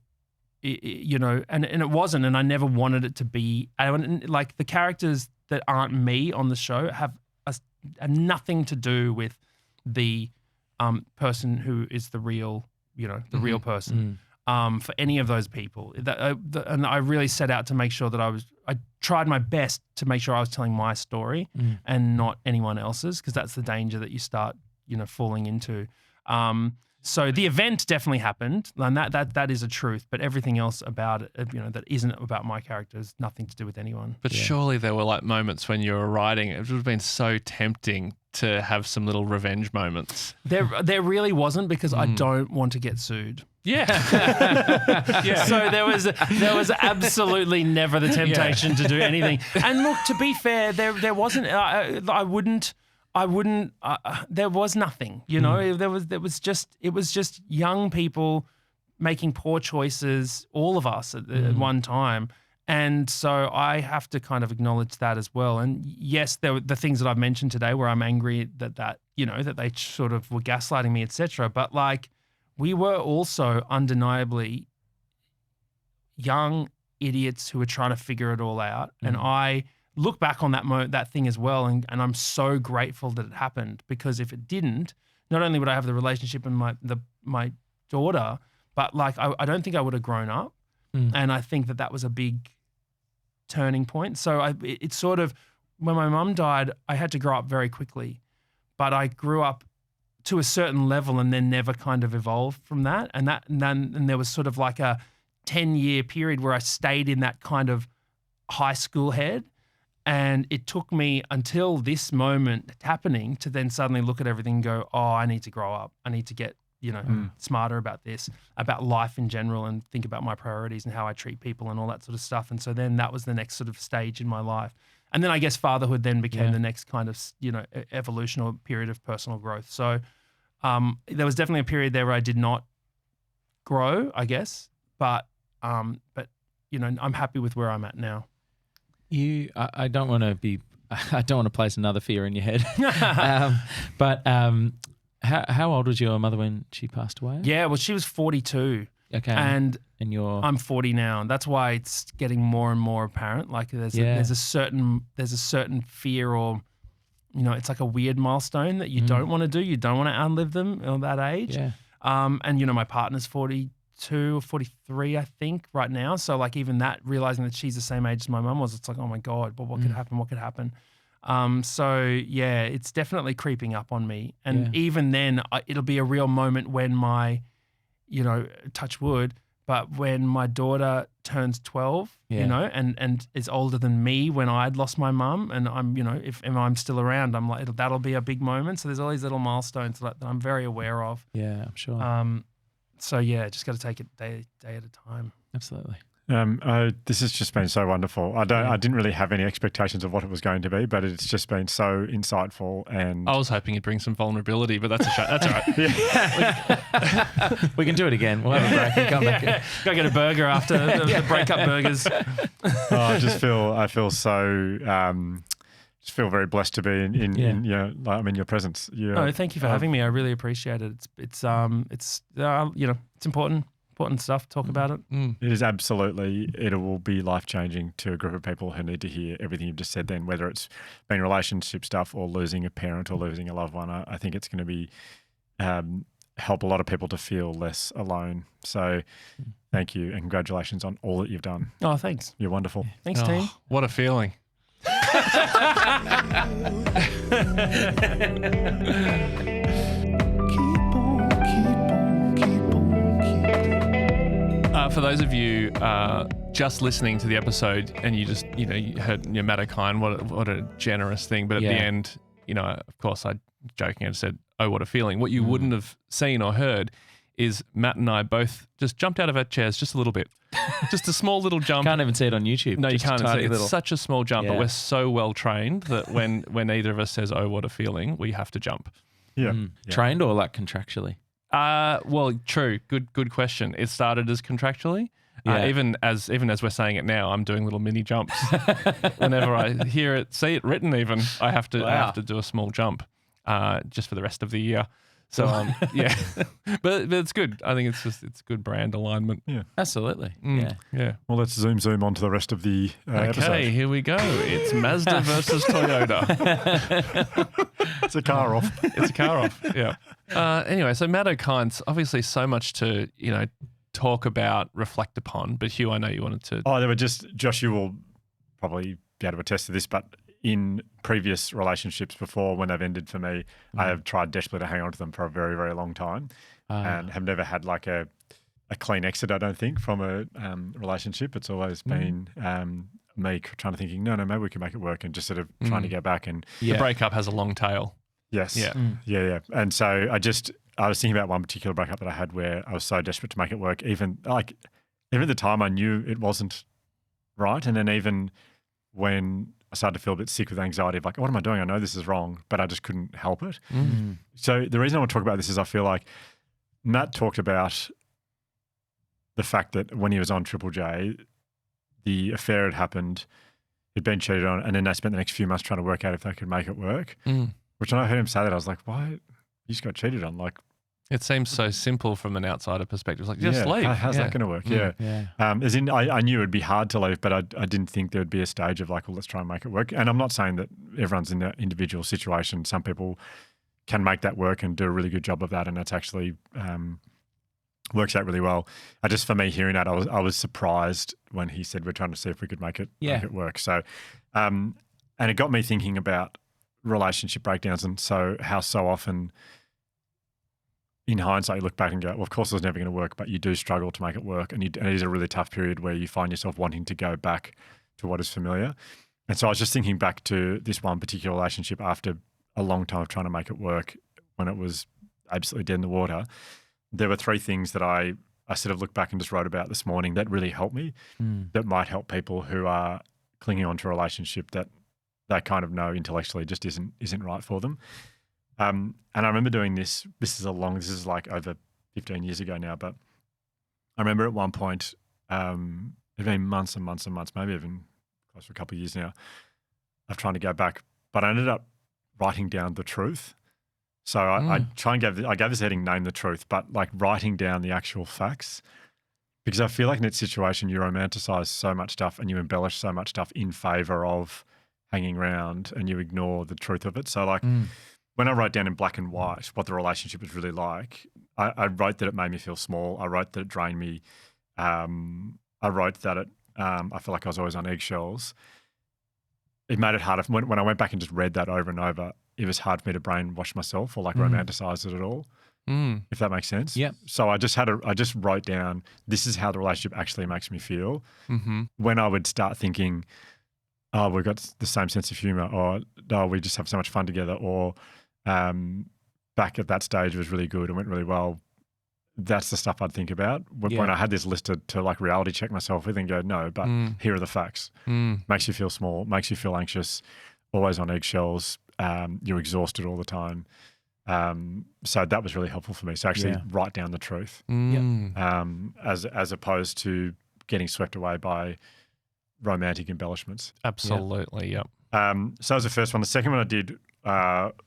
you know, and it wasn't, and I never wanted it to be. Like the characters that aren't me on the show have nothing to do with the person who is the real, you know, the real person. For any of those people, and I really set out to make sure that I tried my best to make sure I was telling my story and not anyone else's, because that's the danger that you start, you know, falling into. So the event definitely happened, and that is a truth. But everything else about it, you know, that isn't about my character has nothing to do with anyone. But surely there were like moments when you were writing, it would have been so tempting to have some little revenge moments. There really wasn't, because I don't want to get sued. Yeah. Yeah. So there was absolutely never the temptation to do anything. And look, to be fair, there wasn't. I wouldn't. There was nothing. You know, it was just young people making poor choices. All of us at one time. And so I have to kind of acknowledge that as well. And yes, there were the things that I've mentioned today where I'm angry that you know, that they sort of were gaslighting me, etc. But like, we were also undeniably young idiots who were trying to figure it all out. And I look back on that thing as well, and I'm so grateful that it happened, because if it didn't, not only would I have the relationship with my daughter, but like I don't think I would have grown up. And I think that was a big turning point. So it's sort of, when my mum died, I had to grow up very quickly, but I grew up to a certain level and then never kind of evolved from that. And there was sort of like a 10-year period where I stayed in that kind of high school head. And it took me until this moment happening to then suddenly look at everything and go, oh, I need to grow up. I need to get, you know, smarter about this, about life in general, and think about my priorities and how I treat people and all that sort of stuff. And so then that was the next sort of stage in my life. And then I guess fatherhood then became the next kind of, you know, evolution or period of personal growth. So there was definitely a period there where I did not grow, I guess, but you know, I'm happy with where I'm at now. I don't want to place another fear in your head. But how old was your mother when she passed away? Yeah, well, she was 42. Okay. And you're... I'm 40 now. That's why it's getting more and more apparent. Like there's a certain fear, or, you know, it's like a weird milestone that you don't want to do. You don't want to outlive them at that age. Yeah. And you know, my partner's 42 or 43, I think, right now. So like even that, realizing that she's the same age as my mum was, it's like, oh my God, but what could happen? What could happen? So yeah, it's definitely creeping up on me. And even then, it'll be a real moment when my, you know, touch wood, but when my daughter turns 12, you know, and is older than me when I'd lost my mum, and I'm, you know, if I'm still around, I'm like, that'll be a big moment. So there's all these little milestones that I'm very aware of. Yeah, I'm sure. So yeah, just got to take it day at a time. Absolutely. This has just been so wonderful. I didn't really have any expectations of what it was going to be, but it's just been so insightful. And I was hoping you'd bring some vulnerability, but that's a shame. That's all right. We can do it again. We'll have a break and come back. Go get a burger after the breakup burgers. I feel so. Just feel very blessed to be in your presence. Thank you for having me. I really appreciate it. It's you know, it's important stuff. Talk about it. It is absolutely. It will be life changing to a group of people who need to hear everything you've just said. Then, whether it's been relationship stuff or losing a parent or losing a loved one, I think it's going to be help a lot of people to feel less alone. So, thank you and congratulations on all that you've done. Oh, thanks. You're wonderful. Thanks, team. What a feeling. For those of you just listening to the episode and you just, you know, you heard Matt Okine, what a generous thing. But at the end, you know, of course, I joking and said, oh, what a feeling. What you wouldn't have seen or heard is Matt and I both just jumped out of our chairs just a little bit. Just a small little jump. Can't even see it on YouTube. No, just you can't. It's little. such a small jump, but we're so well trained that when either of us says, oh, what a feeling, we have to jump. Yeah. Trained or like contractually? Well, true. Good question. It started as contractually. Even as we're saying it now, I'm doing little mini jumps. Whenever I see it written, even I have to do a small jump, just for the rest of the year. So yeah, but it's good. I think it's good brand alignment. Absolutely. Yeah. Yeah. Well, let's zoom on to the rest of the episode. Okay, here we go. It's Mazda versus Toyota. It's a car off. It's a car off. Yeah. Anyway, so Matt O'Kine's obviously so much to talk about, reflect upon. But Hugh, I know you wanted to. Oh, they were just Josh. You will probably be able to attest to this, but in previous relationships before, when they've ended for me, I have tried desperately to hang on to them for a very, very long time, and have never had like a clean exit. I don't think from a relationship. It's always been me trying to thinking, no, maybe we can make it work, and just sort of trying to get back. And the breakup has a long tail. Yes. Yeah. Yeah. And so I was thinking about one particular breakup that I had where I was so desperate to make it work. Even at the time I knew it wasn't right. And then even when I started to feel a bit sick with anxiety of like, what am I doing? I know this is wrong, but I just couldn't help it. So the reason I want to talk about this is I feel like Matt talked about the fact that when he was on Triple J, the affair had happened, he'd been cheated on, and then they spent the next few months trying to work out if they could make it work. Which when I heard him say that, I was like, why? You just got cheated on. Like, it seems so simple from an outsider perspective. It's like, just leave. How's that going to work? As in, I knew it'd be hard to leave, but I didn't think there would be a stage of like, well, let's try and make it work. And I'm not saying that everyone's in that individual situation. Some people can make that work and do a really good job of that, and that's actually works out really well. For me, hearing that, I was surprised when he said we're trying to see if we could make it work. So, and it got me thinking about relationship breakdowns, and so how so often in hindsight you look back and go, well, of course it was never going to work, but you do struggle to make it work, and it is a really tough period where you find yourself wanting to go back to what is familiar. And so I was just thinking back to this one particular relationship after a long time of trying to make it work, when it was absolutely dead in the water. There were three things that I sort of looked back and just wrote about this morning that really helped me, that might help people who are clinging on to a relationship that they kind of know intellectually just isn't right for them. And I remember doing this. This is like over 15 years ago now, but I remember at one point, it'd been months and months and months, maybe even close to a couple of years now, of trying to go back. But I ended up writing down the truth. So I gave this heading, Name the Truth, but like writing down the actual facts, because I feel like in that situation you romanticize so much stuff and you embellish so much stuff in favor of hanging around, and you ignore the truth of it. So like when I wrote down in black and white what the relationship was really like, I wrote that it made me feel small. I wrote that it drained me. I wrote that I felt like I was always on eggshells. It made it harder. When I went back and just read that over and over, it was hard for me to brainwash myself or like romanticize it at all, if that makes sense. Yeah. So I just wrote down, this is how the relationship actually makes me feel. When I would start thinking, oh, we've got the same sense of humor, or oh, we just have so much fun together, or back at that stage it was really good and went really well. That's the stuff I'd think about when I had this listed to like reality check myself with and go, no, but here are the facts. Makes you feel small, makes you feel anxious, always on eggshells. You're exhausted all the time. So that was really helpful for me. So actually write down the truth, as opposed to getting swept away by romantic embellishments. Absolutely, yep. So that was the first one. The second one I did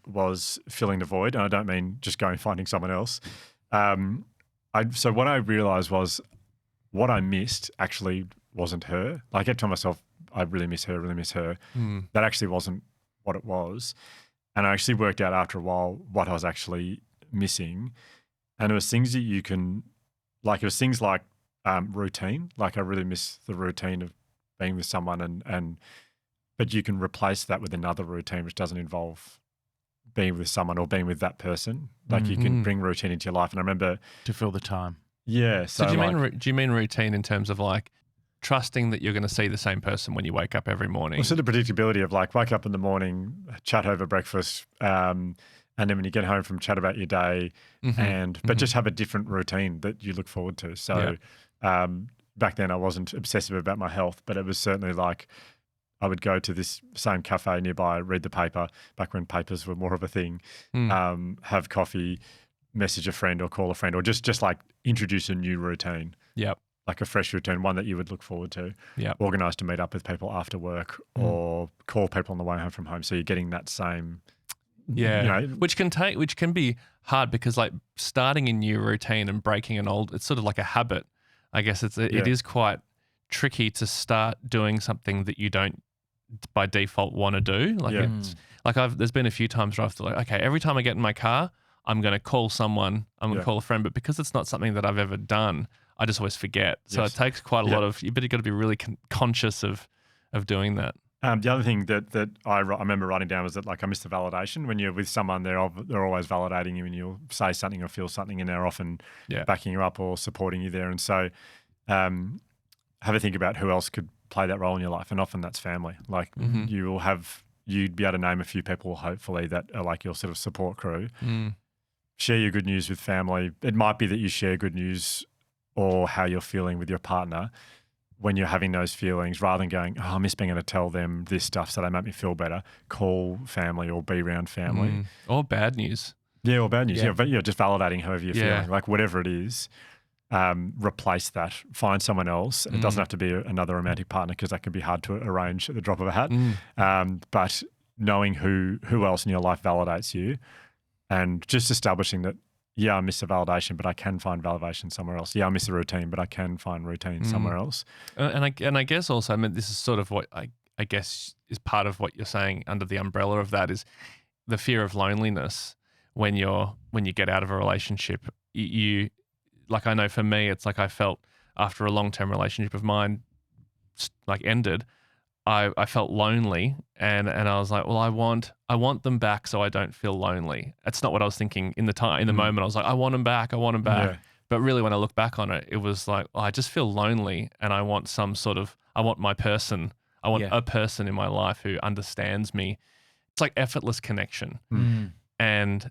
was filling the void, and I don't mean just going and finding someone else. So what I realized was what I missed actually wasn't her. Like I kept telling myself, I really miss her, really miss her. That actually wasn't what it was. And I actually worked out after a while what I was actually missing. And it was things that you can, like it was things like routine. Like I really miss the routine of being with someone, but you can replace that with another routine which doesn't involve being with someone or being with that person. Like you can bring routine into your life. And I remember To fill the time. Yeah. So do you mean routine in terms of like trusting that you're going to see the same person when you wake up every morning? Well, so the predictability of like wake up in the morning, chat over breakfast, and then when you get home from chat about your day, but just have a different routine that you look forward to. So back then I wasn't obsessive about my health, but it was certainly like I would go to this same cafe nearby, read the paper, back when papers were more of a thing, have coffee, message a friend or call a friend, or just like introduce a new routine. Yep. Like a fresh routine, one that you would look forward to. Yep. Organise to meet up with people after work or call people on the way home from home. So you're getting that same Yeah, You know, which can be hard because like starting a new routine and breaking an old, it's sort of like a habit. I guess it is quite tricky to start doing something that you don't by default want to do. Like it's like there's been a few times where I've thought, like, okay, every time I get in my car, I'm going to call someone, I'm going to call a friend, but because it's not something that I've ever done, I just always forget. So it takes quite a lot of, but you've got to be really conscious of doing that. The other thing that I remember writing down was that like I miss the validation. When you're with someone, they're always validating you, and you'll say something or feel something, and they're often backing you up or supporting you there. And so, have a think about who else could play that role in your life, and often that's family. Like you'd be able to name a few people, hopefully, that are like your sort of support crew. Share your good news with family. It might be that you share good news or how you're feeling with your partner when you're having those feelings, rather than going, oh, I miss being able to tell them this stuff so they make me feel better. Call family or be around family. Or bad news. Yeah, or bad news. Yeah, but just validating however you're feeling. Like whatever it is, replace that. Find someone else. It doesn't have to be another romantic partner because that can be hard to arrange at the drop of a hat. But knowing who else in your life validates you and just establishing that, I miss the validation, but I can find validation somewhere else. I miss the routine, but I can find routine somewhere else. And I guess also, I mean, this is sort of what I guess is part of what you're saying under the umbrella of that is the fear of loneliness when you get out of a relationship. You like, I know for me, it's like I felt after a long-term relationship of mine like ended, I felt lonely and I was like, well, I want them back so I don't feel lonely. That's not what I was thinking in the moment. I was like, I want them back. Yeah. But really when I look back on it, it was like, I just feel lonely and I want my person. I want a person in my life who understands me. It's like effortless connection. And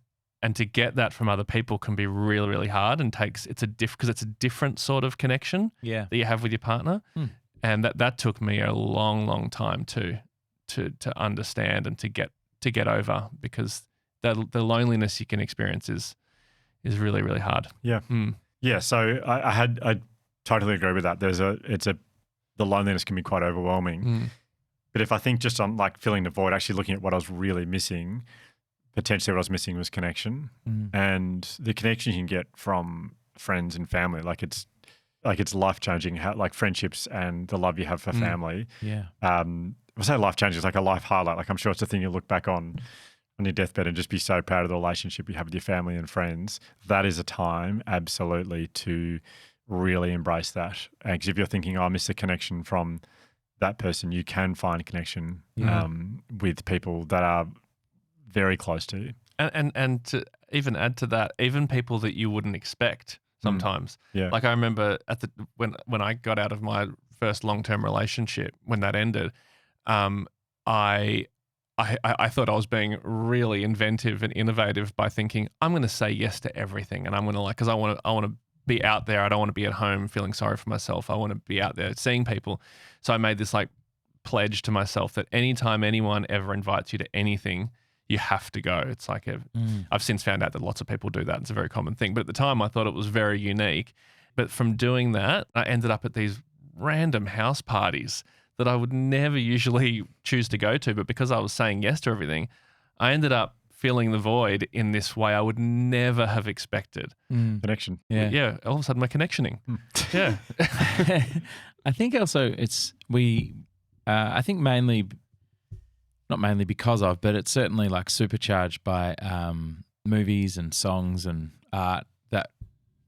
to get that from other people can be really, really hard and because it's a different sort of connection that you have with your partner. And that took me a long, long time to understand and to get over, because the loneliness you can experience is really, really hard. Yeah. Yeah. So I totally agree with that. The loneliness can be quite overwhelming. But if I think just on like filling the void, actually looking at what I was really missing, potentially what I was missing was connection. And the connection you can get from friends and family, it's life-changing, like friendships and the love you have for family. I say life-changing, it's like a life highlight. Like I'm sure it's a thing you look back on your deathbed and just be so proud of the relationship you have with your family and friends. That is a time absolutely to really embrace that. And because if you're thinking, I miss the connection from that person, you can find a connection with people that are very close to you. And to even add to that, even people that you wouldn't expect sometimes. Like I remember when I got out of my first long-term relationship, when that ended, I thought I was being really inventive and innovative by thinking I'm going to say yes to everything, and I'm going to because I want to be out there. I don't want to be at home feeling sorry for myself. I want to be out there seeing people. So I made this like pledge to myself that anytime anyone ever invites you to anything, you have to go. It's like I've since found out that lots of people do that. It's a very common thing. But at the time I thought it was very unique. But from doing that, I ended up at these random house parties that I would never usually choose to go to. But because I was saying yes to everything, I ended up filling the void in this way I would never have expected. Connection. Yeah. All of a sudden we're connectioning. Yeah. I think also I think not mainly because of, but it's certainly like supercharged by movies and songs and art that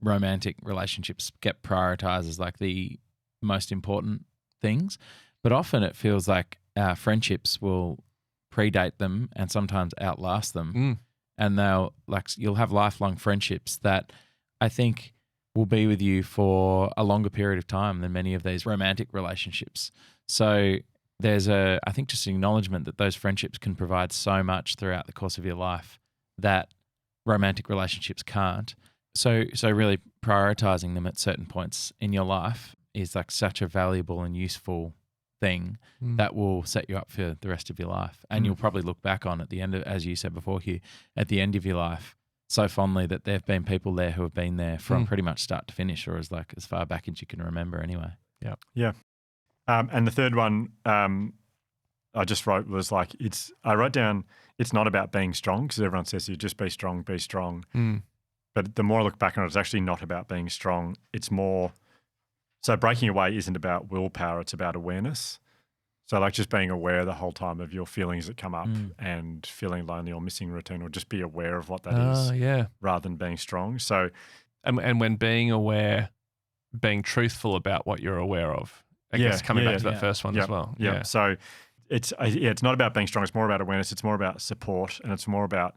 romantic relationships get prioritized as like the most important things. But often it feels like friendships will predate them and sometimes outlast them. And you'll have lifelong friendships that I think will be with you for a longer period of time than many of these romantic relationships. So there's I think just an acknowledgement that those friendships can provide so much throughout the course of your life that romantic relationships can't. So really prioritizing them at certain points in your life is like such a valuable and useful thing that will set you up for the rest of your life. And you'll probably look back on at the end of, as you said before, Hugh, at the end of your life so fondly that there have been people there who have been there from pretty much start to finish, or as far back as you can remember anyway. Yeah. And the third one I just wrote was like, I wrote down, it's not about being strong, because everyone says you just be strong, be strong. Mm. But the more I look back on it, it's actually not about being strong. It's more, so breaking away isn't about willpower, it's about awareness. So like just being aware the whole time of your feelings that come up and feeling lonely or missing routine, or just be aware of what that is Yeah. rather than being strong. So And when being aware, being truthful about what you're aware of. I guess coming back to that first one as well. Yeah. So it's not about being strong. It's more about awareness. It's more about support, and it's more about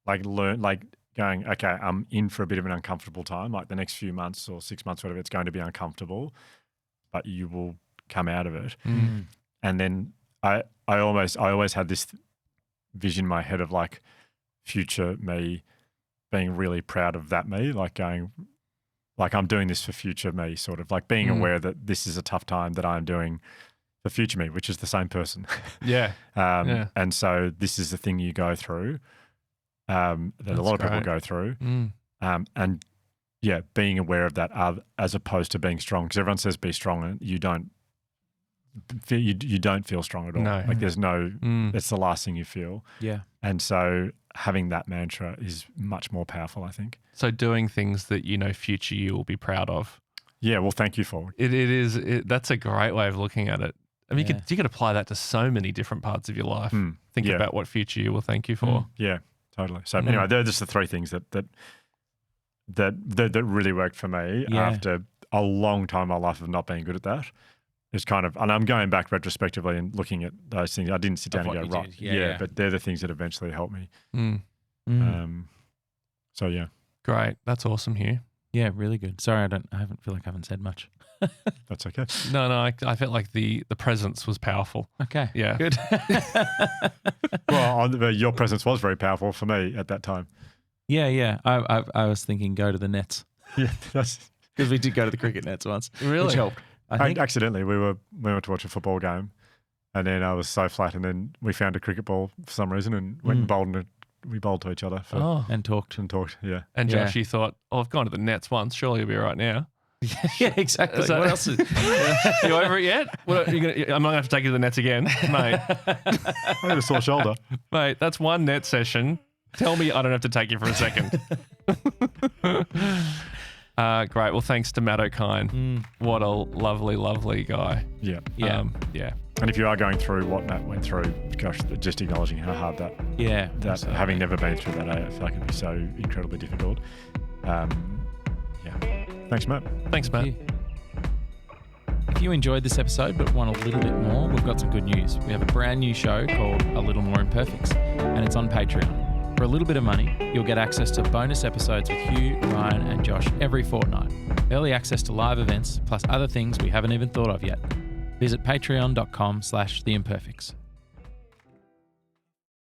going, okay, I'm in for a bit of an uncomfortable time. Like the next few months or 6 months, whatever, it's going to be uncomfortable, but you will come out of it. Mm. And then I always had this vision in my head of like future me being really proud of that me, like going, like I'm doing this for future me, sort of like being aware that this is a tough time that I'm doing for future me, which is the same person. Yeah. And so this is the thing you go through that a lot of people go through. And yeah, being aware of that as opposed to being strong, because everyone says be strong and you don't feel strong at all. No. Like there's no, it's the last thing you feel. Yeah. And so having that mantra is much more powerful, I think. So doing things that you know future you will be proud of. Yeah, well, thank you for it. That's a great way of looking at it. I mean, you could apply that to so many different parts of your life. Think about what future you will thank you for. Yeah, totally. So anyway, they're just the three things that really worked for me after a long time in my life of not being good at that. It's kind of, and I'm going back retrospectively and looking at those things. I didn't sit down and go, right. Yeah, but they're the things that eventually helped me. So yeah. Great. That's awesome, Hugh. Yeah, really good. Sorry, I haven't said much. That's okay. No, I felt like the presence was powerful. Okay. Yeah. Good. Well, your presence was very powerful for me at that time. Yeah. I was thinking go to the nets. Yeah, that's because we did go to the cricket nets once. Really? Which helped. I think. Accidentally, we went to watch a football game, and then I was so flat, and then we found a cricket ball for some reason and went and bowled, and we bowled to each other and talked. Yeah. And Josh, you thought, oh, I've gone to the nets once. Surely you'll be right now. Yeah, exactly. So, what else? You over it yet? What, I'm not going to have to take you to the nets again, mate. I had a sore shoulder. Mate, that's one net session. Tell me I don't have to take you for a second. Great. Well, thanks to Matt Okine. What a lovely, lovely guy. Yeah. Yeah. And if you are going through what Matt went through, gosh, just acknowledging how hard that having never been through that, I feel like it'd be so incredibly difficult. Thanks, Matt. Thanks, Matt. If you enjoyed this episode but want a little bit more, we've got some good news. We have a brand new show called A Little More Imperfects, and it's on Patreon. For a little bit of money, you'll get access to bonus episodes with Hugh, Ryan, and Josh every fortnight, early access to live events, plus other things we haven't even thought of yet. Visit patreon.com/theimperfects.